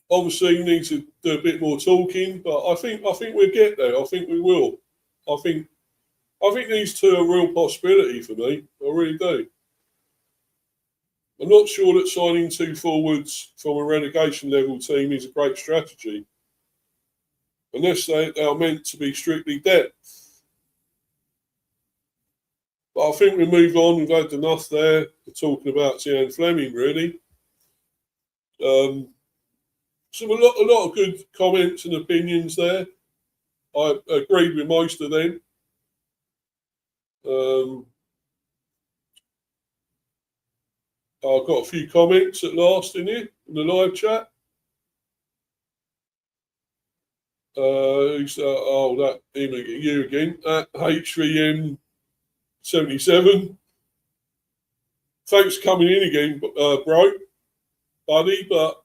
obviously you need to do a bit more talking. But I think we'll get there. I think we will. I think these two are a real possibility for me. I really do. I'm not sure that signing 2 forwards from a relegation level team is a great strategy, unless they are meant to be strictly depth. But I think we move on. We've had enough there talking about Zian Flemming, really. A lot of good comments and opinions there. I agreed with most of them. I've got a few comments at last in here in the live chat. That you again at H3M77. Thanks for coming in again, bro, buddy. But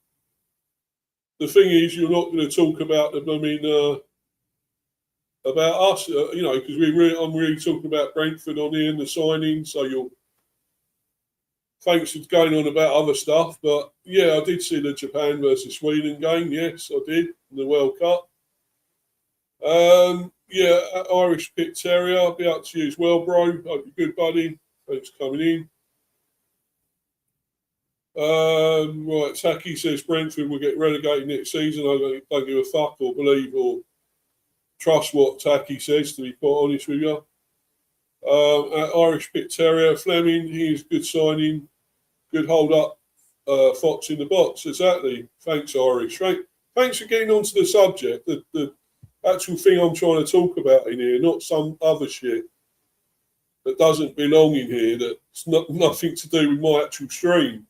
the thing is, you're not going to talk about them. I mean, about us, because I'm really talking about Brentford on here and the signing. So thanks for going on about other stuff. But yeah, I did see the Japan versus Sweden game. Yes, I did in the World Cup. Irish Pit Terrier, I'll be up to you as well, bro. Hope you're good, buddy. Thanks for coming in. Right, Taki says Brentford will get relegated next season. I don't give a fuck or believe or trust what Taki says, to be quite honest with you. Irish Pit Terrier, Flemming, he's a good signing. Good hold up, Fox in the box. Exactly. Thanks, Irish. Thanks for getting onto the subject. The actual thing I'm trying to talk about in here, not some other shit that doesn't belong in here that It's nothing to do with my actual stream.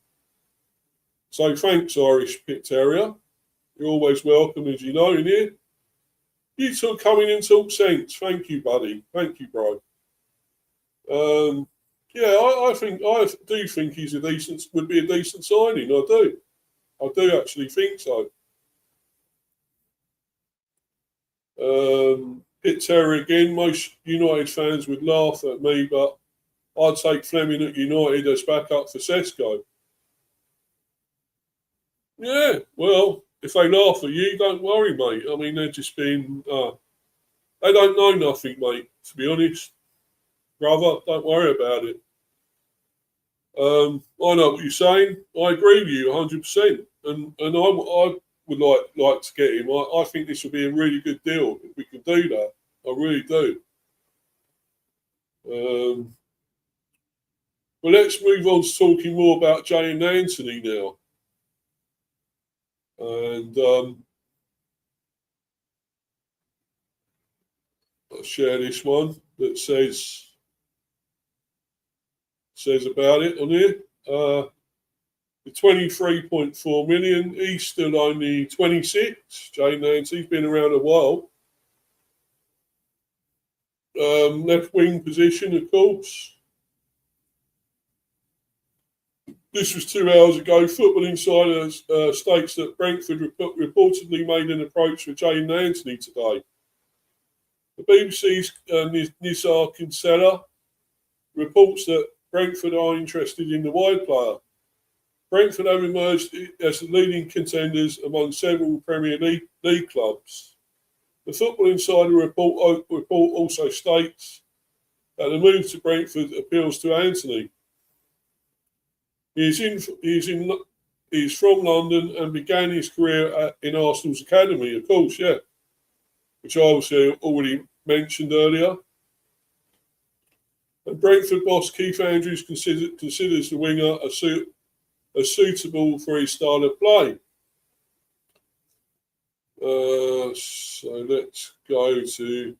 So thanks, Irish Pit Terrier. You're always welcome, as you know, in here. You two coming in talk sense. Thank you, buddy. Thank you, bro. Yeah, I do think he's would be a decent signing. I do actually think so. Pit Terrier again. Most United fans would laugh at me, but I'd take Flemming at United as backup for Sesko. Yeah, well, if they laugh at you, don't worry, mate. I mean, they're just being... they don't know nothing, mate, to be honest. Brother, don't worry about it. I know what you're saying. I agree with you 100%. And I would like to get him. I think this would be a really good deal if we can do that. I really do. Well, let's move on to talking more about Jaidon Anthony now. And I'll share this one that says about it on here. The 23.4 million. He's still only 26. Jaidon Anthony's been around a while. Left wing position, of course. This was 2 hours ago. Football Insider states that Brentford reportedly made an approach for Jaidon Anthony today. The BBC's Nisar Kinsella reports that Brentford are interested in the wide player. Brentford have emerged as the leading contenders among several Premier League clubs. The Football Insider report also states that the move to Brentford appeals to Anthony. He is from London and began his career in Arsenal's academy, of course, yeah, which I also already mentioned earlier. And Brentford boss Keith Andrews considers the winger as suitable for his style of play. So let's go to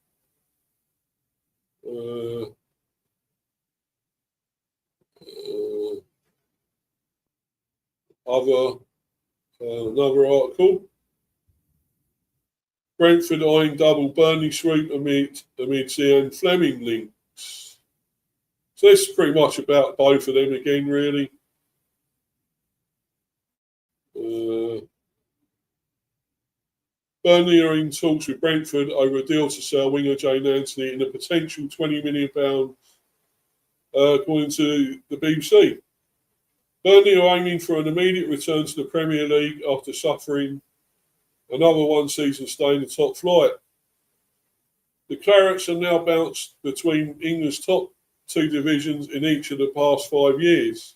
another article. Brentford eyeing double Burnley sweep amid Zian Flemming links. So this is pretty much about both of them again, really. Burnley are in talks with Brentford over a deal to sell winger Jaidon Anthony in a potential £20 million, according to the BBC. Burnley are aiming for an immediate return to the Premier League after suffering another one-season stay in the top flight. The Clarets are now bounced between England's top two divisions in each of the past 5 years,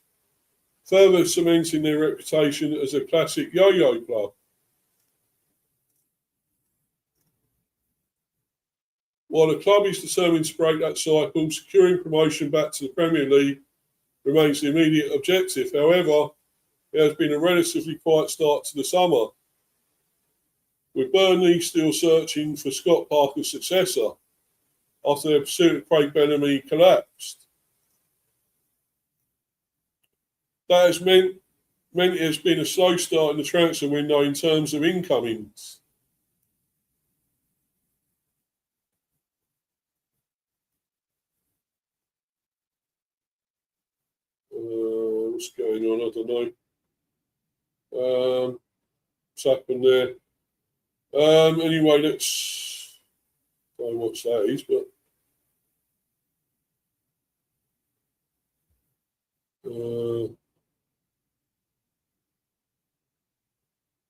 further cementing their reputation as a classic yo-yo club. While the club is determined to break that cycle, securing promotion back to the Premier League remains the immediate objective. However, it has been a relatively quiet start to the summer, with Burnley still searching for Scott Parker's successor after their pursuit of Craig Bellamy collapsed. That has meant it has been a slow start in the transfer window in terms of incomings. What's going on? I don't know. What's happened there? Anyway, let's I don't know what that is, but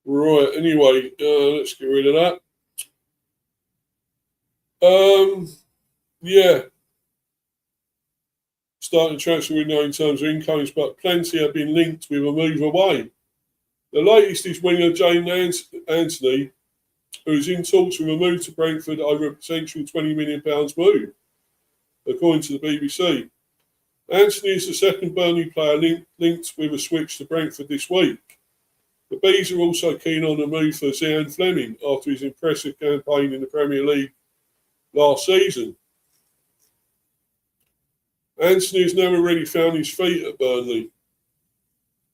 right. Anyway, let's get rid of that. Yeah. Starting transfer window in terms of incomings, but plenty have been linked with a move away. The latest is winger Jaidon Anthony, who is in talks with a move to Brentford over a potential £20 million move, according to the BBC. Anthony is the second Burnley player linked with a switch to Brentford this week. The Bees are also keen on a move for Zian Flemming after his impressive campaign in the Premier League last season. Anthony has never really found his feet at Burnley.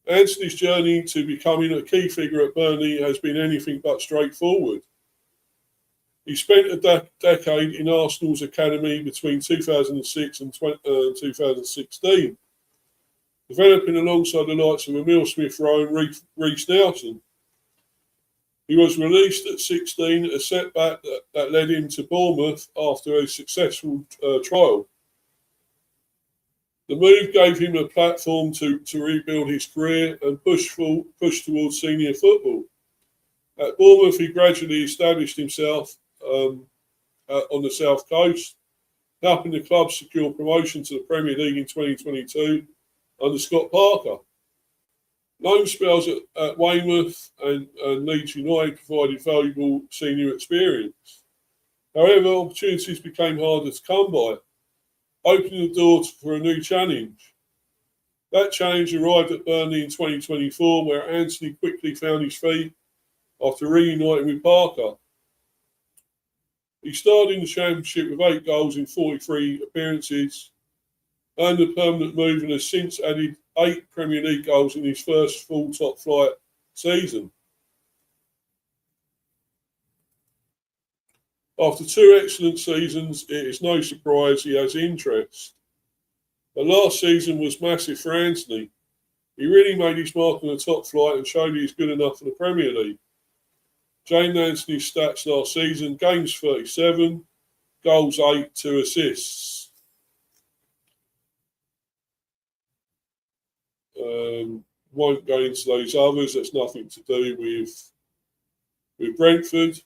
Anthony's journey to becoming a key figure at Burnley has been anything but straightforward. He spent a decade in Arsenal's academy between 2006 and 2016, developing alongside the likes of Emile Smith-Rowe and Reece Nelson. He was released at 16, a setback that led him to Bournemouth after a successful trial. The move gave him a platform to rebuild his career and push towards senior football. At Bournemouth, he gradually established himself on the South Coast, helping the club secure promotion to the Premier League in 2022 under Scott Parker. Loan spells at Weymouth and Leeds United provided valuable senior experience. However, opportunities became harder to come by, opening the door for a new challenge. That challenge arrived at Burnley in 2024, where Anthony quickly found his feet after reuniting with Parker. He started in the Championship with 8 goals in 43 appearances, earned a permanent move and has since added 8 Premier League goals in his first full top flight season. After 2 excellent seasons, it is no surprise he has interest. The last season was massive for Anthony. He really made his mark on the top flight and showed he is good enough for the Premier League. Jaidon Anthony's stats last season: games 37, goals 8, 2 assists. Won't go into those others. That's nothing to do with Brentford.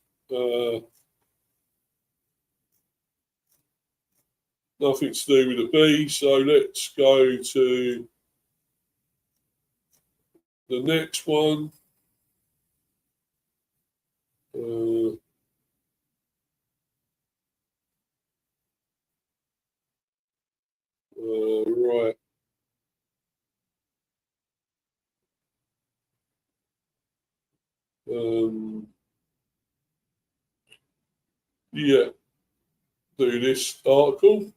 Nothing to do with the B. So let's go to the next one. Right. Yeah, do this article.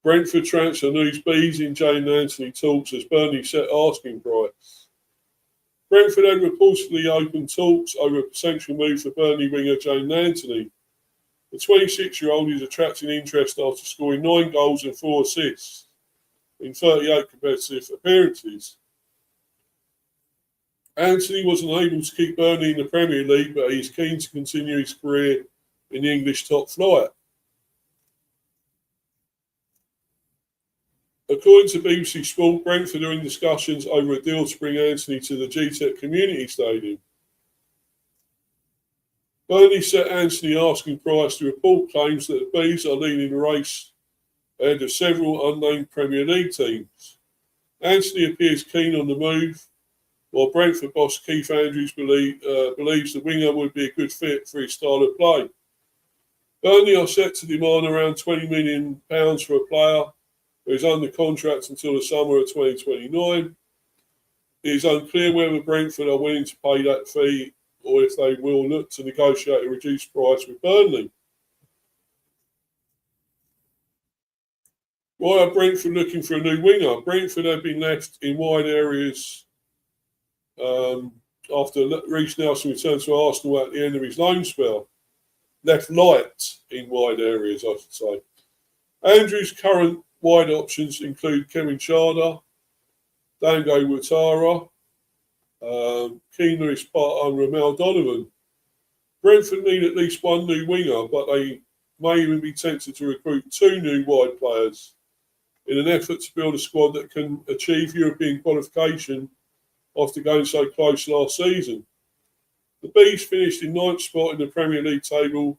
Brentford transfer news: Bees in Jaidon Anthony talks as Burnley set asking price. Brentford had reportedly opened talks over a potential move for Burnley winger Jaidon Anthony. The 26-year-old is attracting interest after scoring 9 goals and 4 assists in 38 competitive appearances. Anthony was unable to keep Burnley in the Premier League, but he is keen to continue his career in the English top flight. According to BBC Sport, Brentford are in discussions over a deal to bring Anthony to the GTEC Community Stadium. Burnley set Anthony asking price to report claims that the Bees are leading the race ahead of several unnamed Premier League teams. Anthony appears keen on the move, while Brentford boss Keith Andrews believes the winger would be a good fit for his style of play. Burnley are set to demand around £20 million for a player who is under contract until the summer of 2029. It is unclear whether Brentford are willing to pay that fee or if they will look to negotiate a reduced price with Burnley. Why are Brentford looking for a new winger? Brentford have been left in wide areas after Reece Nelson returned to Arsenal at the end of his loan spell. Left light in wide areas, I should say. Andrews' current wide options include Kevin Schade, Dango Ouattara, Keane Lewis-Potter and Ramel Donovan. Brentford need at least one new winger, but they may even be tempted to recruit 2 new wide players in an effort to build a squad that can achieve European qualification after going so close last season. The Bees finished in 9th spot in the Premier League table,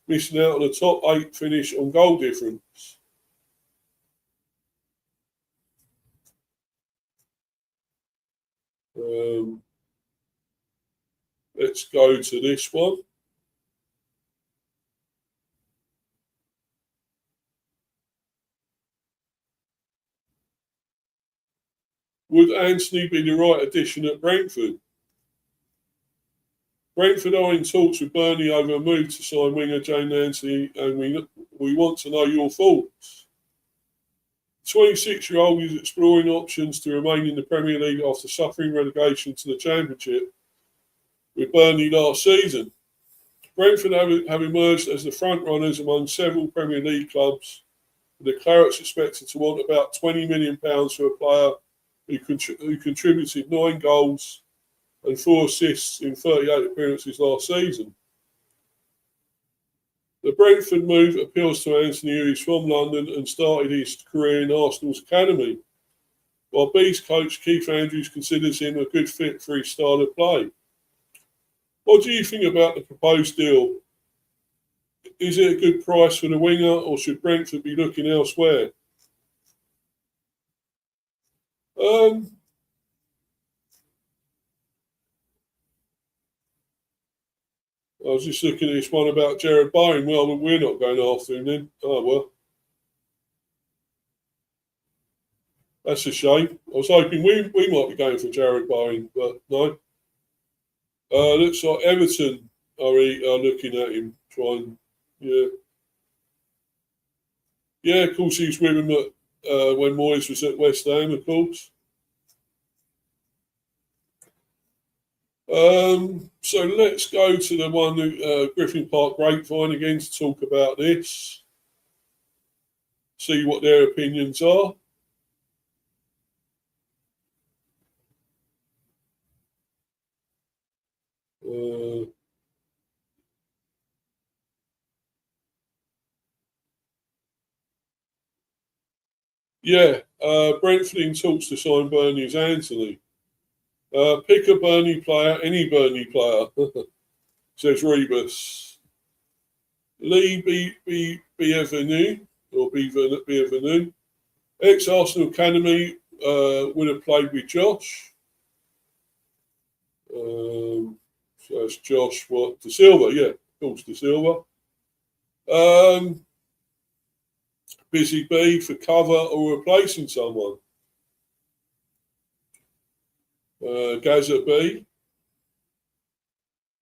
missing out on a top 8 finish on goal difference. Let's go to this one. Would Anthony be the right addition at Brentford? Brentford are in talks with Burnley over a move to sign winger Jaidon Anthony, and we want to know your thoughts. The 26-year-old is exploring options to remain in the Premier League after suffering relegation to the Championship with Burnley last season. Brentford have emerged as the front runners among several Premier League clubs, with the Clarets expected to want about £20 million for a player who contributed 9 goals and 4 assists in 38 appearances last season. The Brentford move appeals to Anthony, who is from London and started his career in Arsenal's academy, while Bees coach Keith Andrews considers him a good fit for his style of play. What do you think about the proposed deal? Is it a good price for the winger, or should Brentford be looking elsewhere? I was just looking at this one about Jared Bowen. Well, we're not going after him then. Oh, well. That's a shame. I was hoping we might be going for Jared Bowen, but no. Looks like Everton are looking at him, trying. Yeah. Yeah, of course, he was with him when Moyes was at West Ham, of course. So let's go to the one Griffin Park Grapevine again to talk about this. See what their opinions are. Brentford in talks to sign Burnley's Anthony. Pick a Burnley player, any Burnley player, says Rebus. Lee Bienvenu, or Bienvenu, ex-Arsenal Academy, would have played with Josh. So it's Josh, De Silva, yeah, of course, De Silva. Busy B for cover or replacing someone. Gaza B.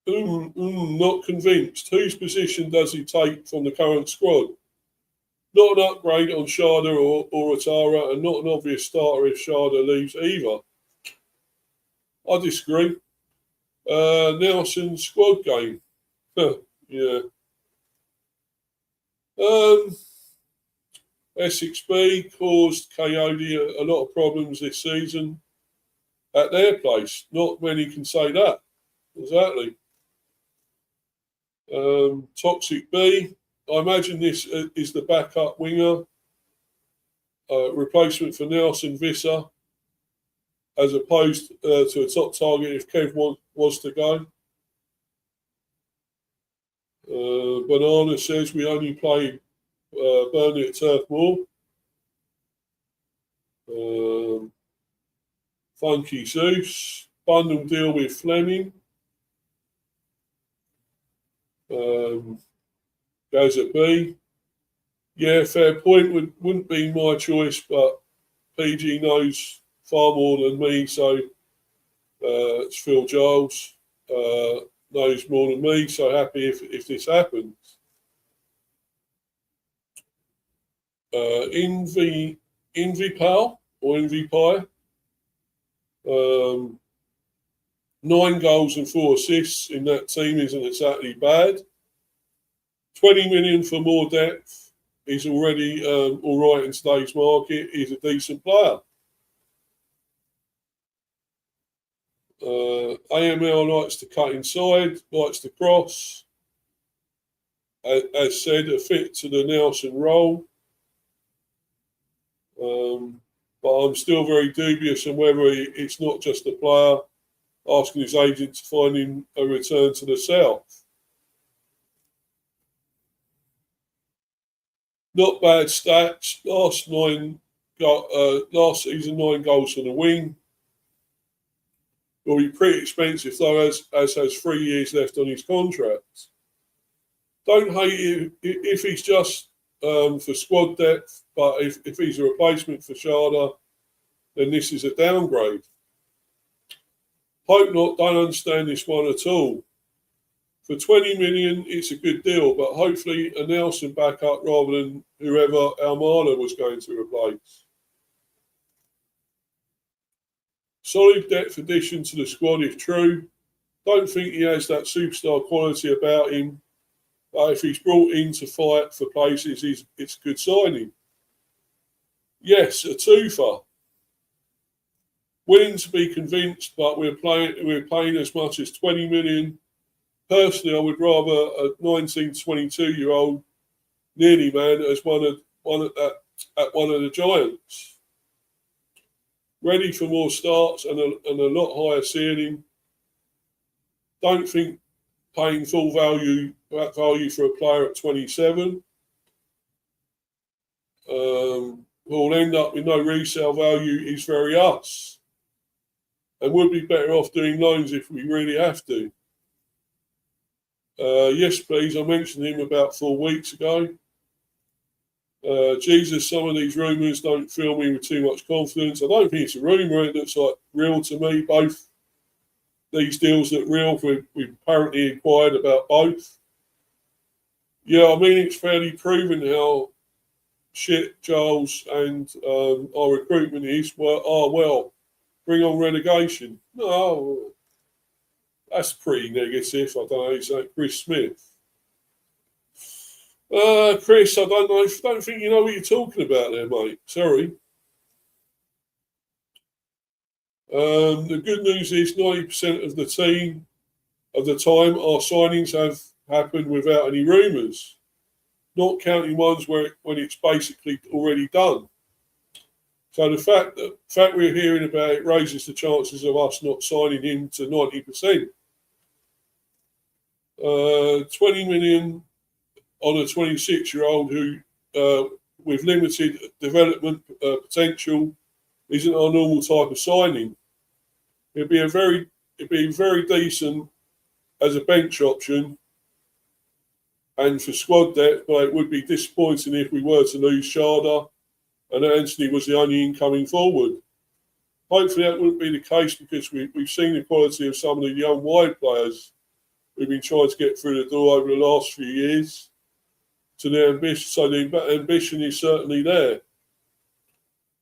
Not convinced. Whose position does he take from the current squad? Not an upgrade on Sharda or Atara, and not an obvious starter if Sharda leaves either. I disagree. Nelson squad game. Yeah. Essex B caused Coyote a lot of problems this season at their place. Not many can say that. Exactly. Toxic B. I imagine this is the backup winger, replacement for Nelson Visser, as opposed to a top target if Kev was to go. Banana says we only play Burnley at Turf Moor. Funky Zeus. Bundle deal with Flemming. Goes at B. Yeah, fair point. Wouldn't be my choice, but PG knows far more than me, so it's Phil Giles. Knows more than me, so happy if this happens. Envy Pal or Envy Pie. 9 goals and 4 assists in that team isn't exactly bad. 20 million for more depth. He's already all right in today's market. He's a decent player. AML likes to cut inside, likes to cross. As said, a fit to the Nelson role. But I'm still very dubious on whether it's not just a player asking his agent to find him a return to the south. Not bad stats. Last season, 9 goals on the wing. Will be pretty expensive though, as has 3 years left on his contract. Don't hate him if he's just for squad depth, but if he's a replacement for Sharda, then this is a downgrade. Hope not. Don't understand this one at all. For 20 million, it's a good deal, but hopefully a Nelson backup rather than whoever Almada was going to replace. Solid depth addition to the squad if true. Don't think he has that superstar quality about him, but if he's brought in to fight for places, it's a good signing. Yes, a twofer. Willing to be convinced, but we're paying as much as 20 million. Personally, I would rather a 19, 22-year-old nearly man as one of the Giants. Ready for more starts and a lot higher ceiling. Don't think paying full value for a player at 27 will end up with no resale value is very us. And would be better off doing loans if we really have to. Yes, please. I mentioned him about 4 weeks ago. Jesus, some of these rumours don't fill me with too much confidence. I don't think it's a rumour. It looks like real to me. Both these deals look real. We've apparently inquired about both. Yeah, I mean, it's fairly proven how shit Giles and our recruitment is. Well, bring on relegation. No, that's pretty negative. I don't know. Is that Chris Smith? Chris, I don't think you know what you're talking about there, mate. Sorry. The good news is 90% of the time our signings have happened without any rumours, not counting ones when it's basically already done. So the fact we're hearing about it raises the chances of us not signing him to 90%. 20 million on a 26-year-old who, with limited development potential, isn't our normal type of signing. It'd be very decent as a bench option and for squad depth, but it would be disappointing if we were to lose Sharda and Anthony was the only incoming forward. Hopefully that wouldn't be the case because we've seen the quality of some of the young wide players who've been trying to get through the door over the last few years. To their ambition, so the ambition is certainly there.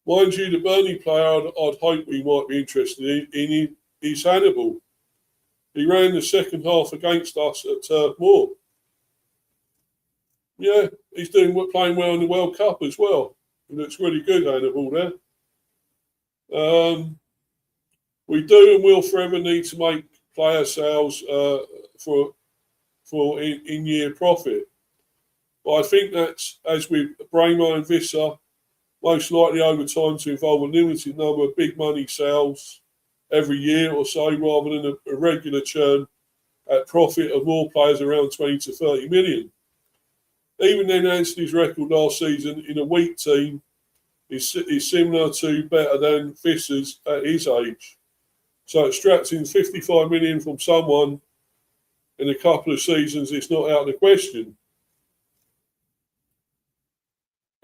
Mind you, the Burnley player I'd hope we might be interested in is Hannibal. He ran the second half against us at Turf Moor. Yeah, he's playing well in the World Cup as well. He looks really good, Hannibal, there. We do and will forever need to make player sales for in-year profit. But I think that's, as with Bramo and Visser, most likely over time to involve a limited number of big money sales every year or so rather than a regular churn at profit of more players around 20 to 30 million. Even then, Anthony's record last season in a weak team is similar to better than Visser's at his age. So extracting 55 million from someone in a couple of seasons is not out of the question.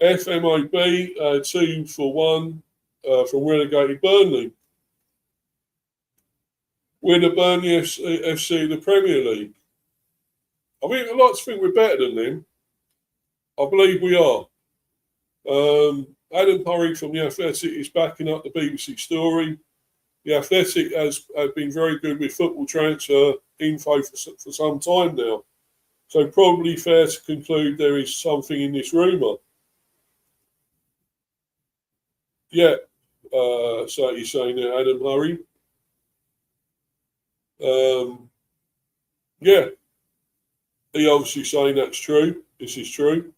FMOB 2-1 from relegated Burnley. We're the Burnley FC the Premier League. I mean, I'd like to think we're better than them. I believe we are. Adam Purry from The Athletic is backing up the BBC story. The Athletic have been very good with football transfer info for some time now. So probably fair to conclude there is something in this rumour. Yeah, so you're saying that Adam Murray. Yeah, he obviously saying that's true. This is true.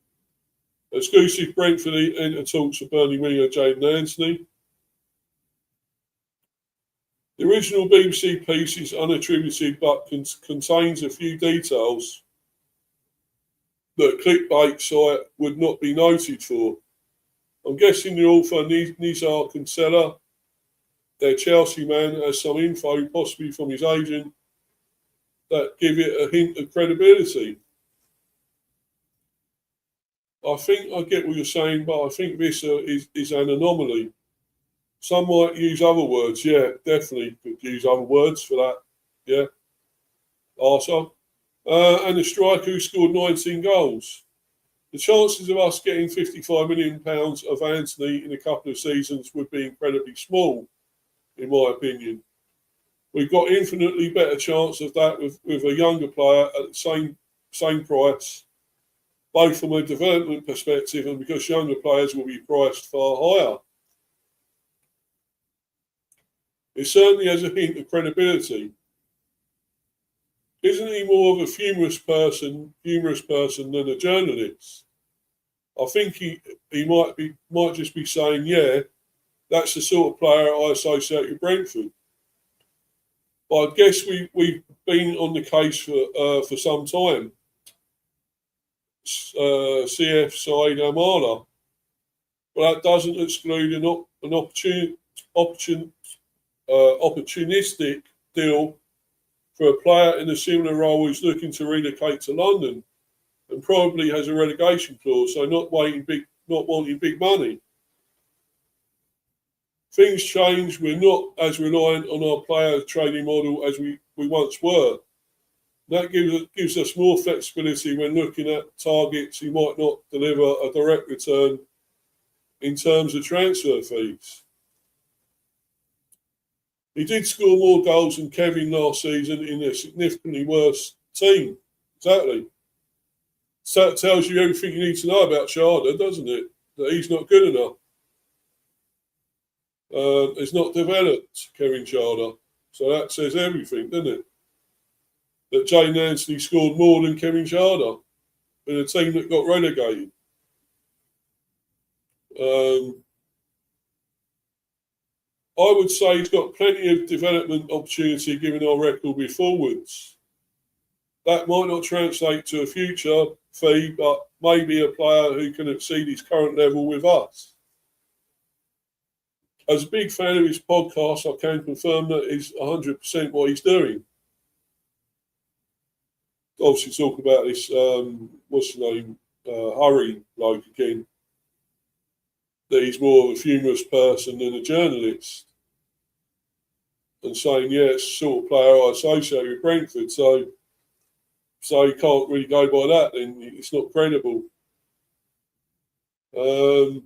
Exclusive Brentford enter talks for Burnley winger Jaidon Anthony. The original BBC piece is unattributed but contains a few details that a clickbait site would not be noted for. I'm guessing the author Nizar Kinsella, their Chelsea man, has some info, possibly from his agent, that give it a hint of credibility. I think I get what you're saying, but I think this is an anomaly. Some might use other words. Yeah, definitely could use other words for that. Yeah. Arsehole. and a striker who scored 19 goals. The chances of us getting £55 million of Anthony in a couple of seasons would be incredibly small, in my opinion. We've got infinitely better chance of that with a younger player at the same price, both from a development perspective and because younger players will be priced far higher. It certainly has a hint of credibility. Isn't he more of a humorous person than a journalist? I think he might just be saying, yeah, that's the sort of player I associate with Brentford. But I guess we've been on the case for some time. CF side Amala, but that doesn't exclude an opportunistic deal for a player in a similar role who's looking to relocate to London and probably has a relegation clause, so not wanting big money. Things change. We're not as reliant on our player trading model as we once were. That gives us more flexibility when looking at targets who might not deliver a direct return in terms of transfer fees. He did score more goals than Kevin last season in a significantly worse team. Exactly. So it tells you everything you need to know about Jaidon, doesn't it? That he's not good enough. He's not developed, Kevin Jaidon. So that says everything, doesn't it? That Jaidon scored more than Kevin Jaidon in a team that got relegated. I would say he's got plenty of development opportunity given our record with forwards. That might not translate to a future fee, but maybe a player who can exceed his current level with us. As a big fan of his podcast, I can confirm that he's 100% what he's doing. Obviously, talk about this, what's his name, Hurry bloke again, that he's more of a humorous person than a journalist. And saying, yeah, it's the sort of player I associate with Brentford, so you can't really go by that, then it's not credible. They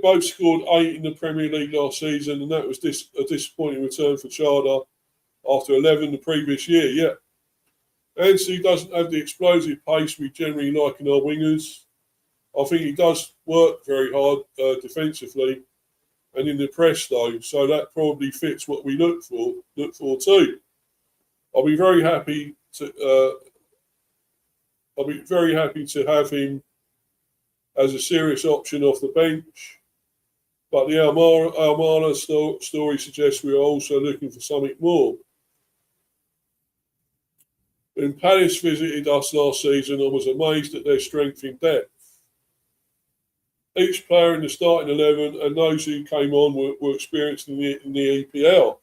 both scored 8 in the Premier League last season, and that was a disappointing return for Jaidon after 11 the previous year, yeah. Anthony doesn't have the explosive pace we generally like in our wingers. I think he does work very hard defensively and in the press, though, so that probably fits what we look for too. I'll be very happy to have him as a serious option off the bench. But the Almana story suggests we are also looking for something more. When Palace visited us last season, I was amazed at their strength in depth. Each player in the starting 11 and those who came on were experienced in the EPL.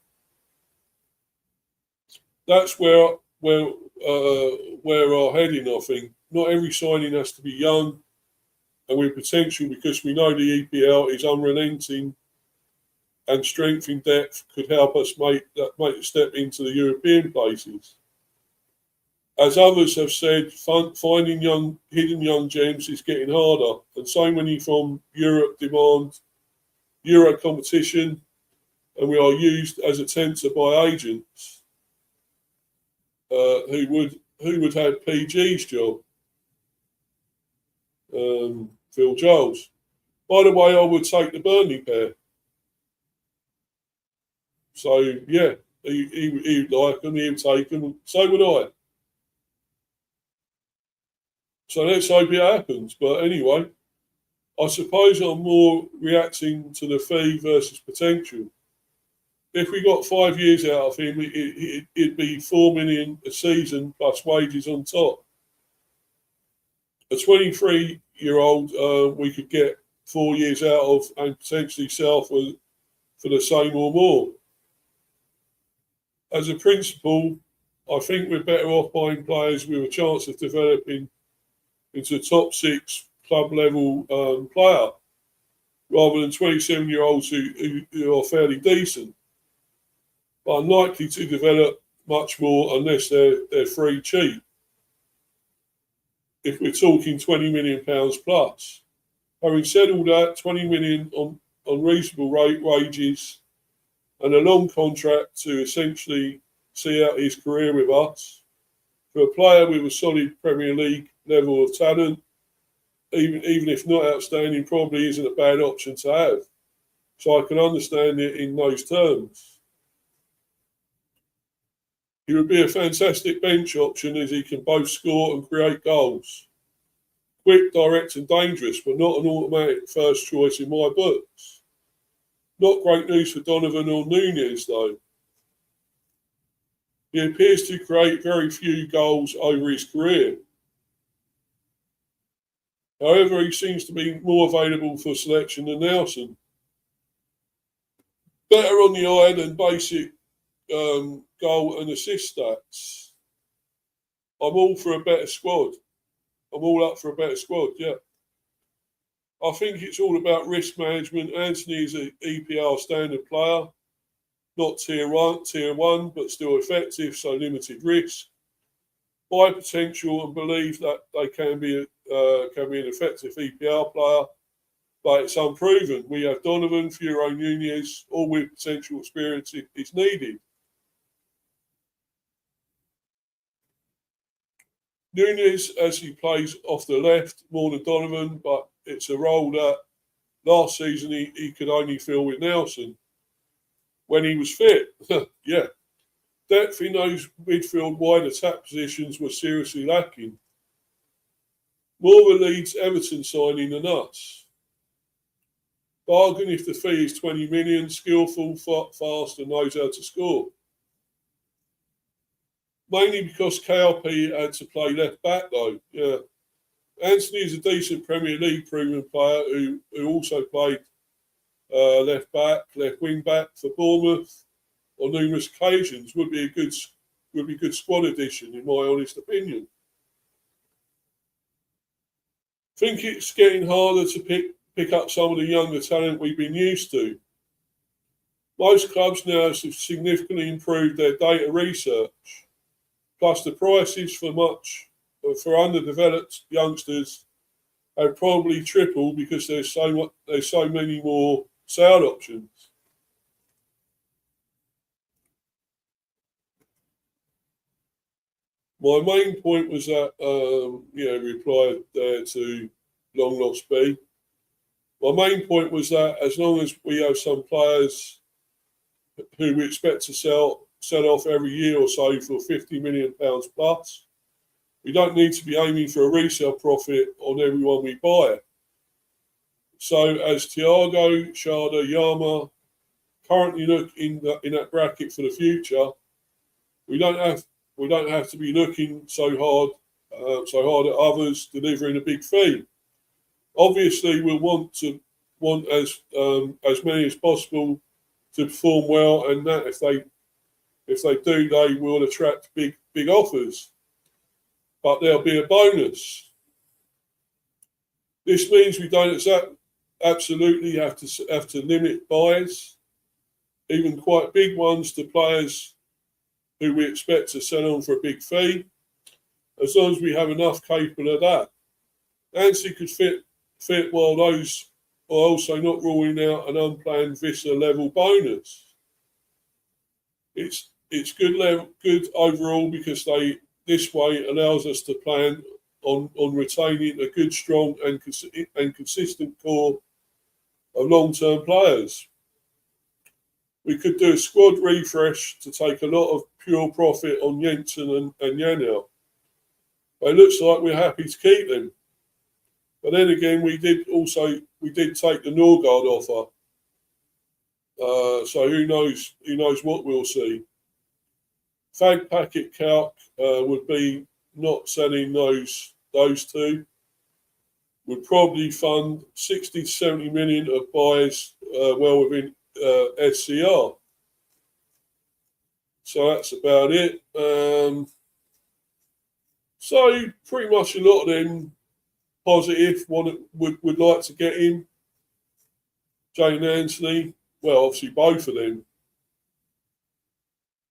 That's where our heading, I think. Not every signing has to be young and with potential, because we know the EPL is unrelenting and strength in depth could help us make a step into the European places. As others have said, finding hidden young gems is getting harder, and so many from Europe demand Euro competition, and we are used as a tempter by agents who would have PG's job. Phil Giles. By the way, I would take the Burnley pair. So yeah, he would like them, he would take them. So would I. So let's hope it happens. But anyway, I suppose I'm more reacting to the fee versus potential. If we got 5 years out of him, it'd be $4 million a season plus wages on top. A 23-year-old we could get 4 years out of and potentially sell for the same or more. As a principle, I think we're better off buying players with a chance of developing into a top 6 club level player, rather than 27-year-olds who are fairly decent, but unlikely to develop much more unless they're free cheap. If we're talking £20 million plus. Having said all that, 20 million on reasonable wages and a long contract to essentially see out his career with us. For a player with a solid Premier League level of talent, even if not outstanding, probably isn't a bad option to have. So I can understand it in those terms. He would be a fantastic bench option as he can both score and create goals. Quick, direct and dangerous, but not an automatic first choice in my books. Not great news for Donovan or Nunez, though. He appears to create very few goals over his career. However, he seems to be more available for selection than Nelson. Better on the eye than basic goal and assist stats. I'm all for a better squad. I'm all up for a better squad, yeah. I think it's all about risk management. Anthony is an EPL standard player, not tier one, but still effective, so limited risk. High potential and believe that they can be an effective EPL player, but it's unproven. We have Donovan, Furo, Nunez, all with potential experience if it's needed. Nunez, as he plays off the left more than Donovan, but it's a role that last season he could only fill with Nelson when he was fit. Yeah. Depth in those midfield wide attack positions was seriously lacking. More of a Leeds Everton signing than us. Bargain if the fee is 20 million, skillful, fast and knows how to score. Mainly because KLP had to play left back though. Yeah. Anthony is a decent Premier League proven player who also played left back, left wing back for Bournemouth on numerous occasions. Would be good squad addition in my honest opinion. Think it's getting harder to pick up some of the younger talent we've been used to. Most clubs now have significantly improved their data research. Plus, the prices for underdeveloped youngsters have probably tripled because there's so many more sale options. My main point was that, replied there to Long Lost B. My main point was that as long as we have some players who we expect to sell off every year or so for £50 million plus, we don't need to be aiming for a resale profit on everyone we buy. So as Thiago, Sharda, Yama currently look in that bracket for the future, we don't have to be looking so hard at others delivering a big fee. Obviously, we'll want as many as possible to perform well, and that if they do, they will attract big offers. But there'll be a bonus. This means we don't absolutely have to limit buys, even quite big ones, to players who we expect to sell on for a big fee, as long as we have enough capable of that. Nancy could fit while those are also not ruling out an unplanned Vista level bonus. It's good overall because this way allows us to plan on retaining a good, strong and consistent core of long-term players. We could do a squad refresh to take a lot of pure profit on Jensen and Yanel. But it looks like we're happy to keep them. But then again, we did take the Norgard offer. So who knows what we'll see. Fag packet calc would be not selling those two. Would probably fund 60 to 70 million of buys well within SCR. So that's about it. So pretty much a lot of them positive would like to get him. Jane Anthony, well, obviously both of them.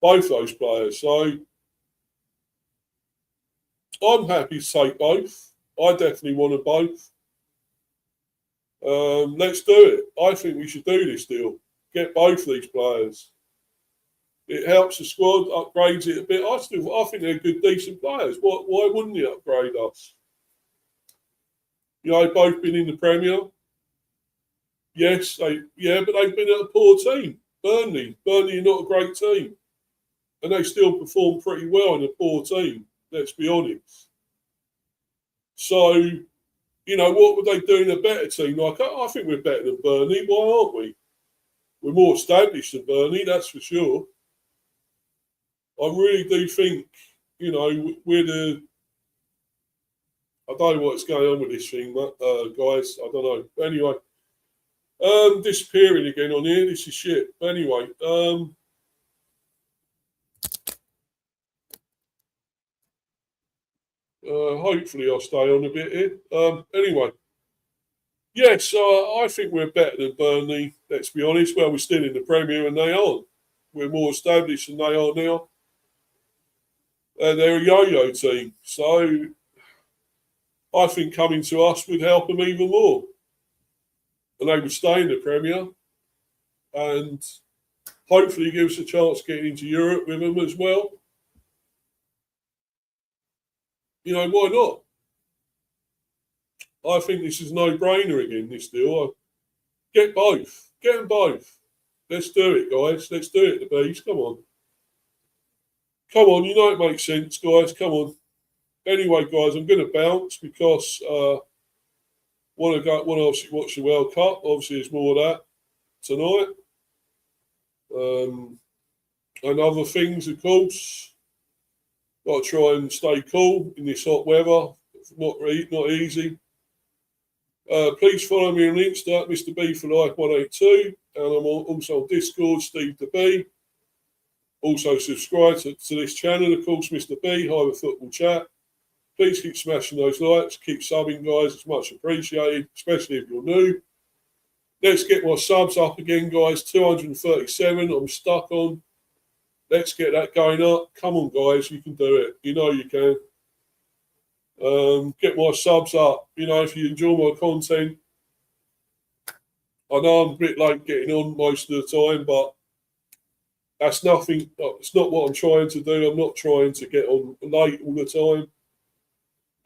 both those players. So I'm happy to take both. I definitely want them both. Let's do it. I think we should do this deal. Get both these players. It helps the squad, upgrades it a bit. I think they're good, decent players. Why wouldn't you upgrade us? You know, both been in the Premier. Yes, but they've been at a poor team. Burnley are not a great team. And they still perform pretty well in a poor team, let's be honest. So, you know, what would they do in a better team? Like, I think we're better than Burnley. Why aren't we? We're more established than Burnley, that's for sure. I really do think, you know, I don't know what's going on with this thing, guys. I don't know. But anyway, disappearing again on here. This is shit. But anyway, hopefully I'll stay on a bit here. Anyway, yes, I think we're better than Burnley, let's be honest. Well, we're still in the Premier and they aren't. We're more established than they are now. And they're a yo-yo team. So I think coming to us would help them even more. And they would stay in the Premier and hopefully give us a chance of getting into Europe with them as well. You know, why not? I think this is a no-brainer again, this deal. Get both. Get them both. Let's do it, guys. Let's do it, the bees. Come on. Come on, you know it makes sense, guys. Come on. Anyway, guys, I'm going to bounce because want to obviously watch the World Cup. Obviously, there's more of that tonight. And other things, of course. Got to try and stay cool in this hot weather. Not easy. Please follow me on Insta, Mr. B for Life 182, and I'm also on Discord, Steve the B. Also subscribe to this channel, of course, Mr. B, Highway Football Chat. Please keep smashing those likes, keep subbing, guys. It's much appreciated, especially if you're new. Let's get my subs up again, guys. 237. I'm stuck on. Let's get that going up. Come on, guys. You can do it. You know you can. Get my subs up. You know, if you enjoy my content. I know I'm a bit late getting on most of the time, but that's nothing. It's not what I'm trying to do. I'm not trying to get on late all the time.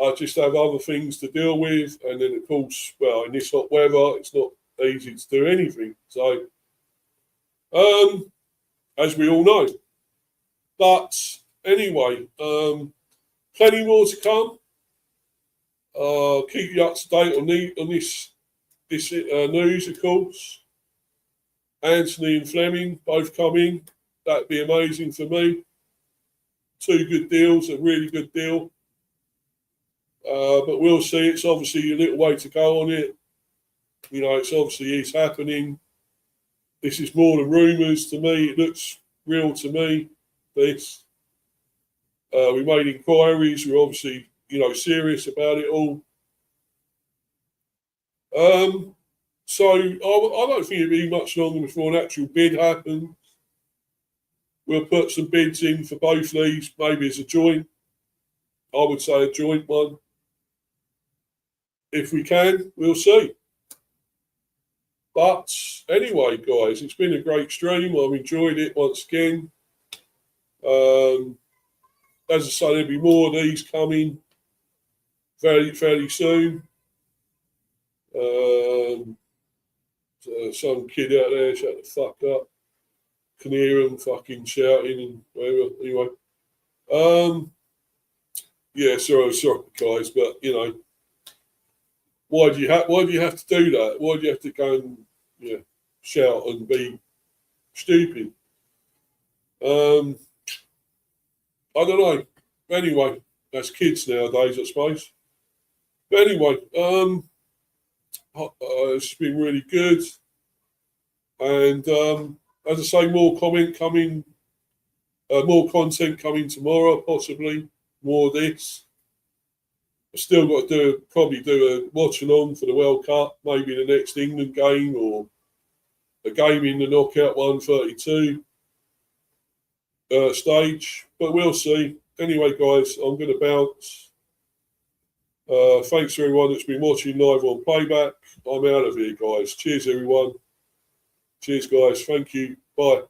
I just have other things to deal with. And then, of course, well, in this hot weather, it's not easy to do anything. So, as we all know. But anyway, plenty more to come. Keep you up to date on this news, of course. Anthony and Flemming both come in. That'd be amazing for me. Two good deals, a really good deal. But we'll see. It's obviously a little way to go on it. You know, it's happening. This is more than rumours to me. It looks real to me, this. We made inquiries. We're obviously, you know, serious about it all. So I don't think it'll be much longer before an actual bid happens. We'll put some bids in for both these, maybe as a joint. I would say a joint one. If we can, we'll see. But anyway, guys, it's been a great stream. I've enjoyed it once again. As I say, there'll be more of these coming fairly soon. Some kid out there, shut the fuck up. Can hear him fucking shouting and whatever. Anyway, yeah, sorry, guys, but you know, why do you have to do that? Why do you have to go and shout and be stupid? I don't know. Anyway, that's kids nowadays, I suppose. But anyway, it's been really good. And as I say, more content coming tomorrow, possibly more of this. I've still got to probably do a watch along for the World Cup, maybe the next England game or a game in the knockout 132. stage, but we'll see. Anyway, guys, I'm going to bounce. Thanks to everyone that's been watching live on playback. I'm out of here, guys. Cheers, everyone. Cheers, guys. Thank you. Bye.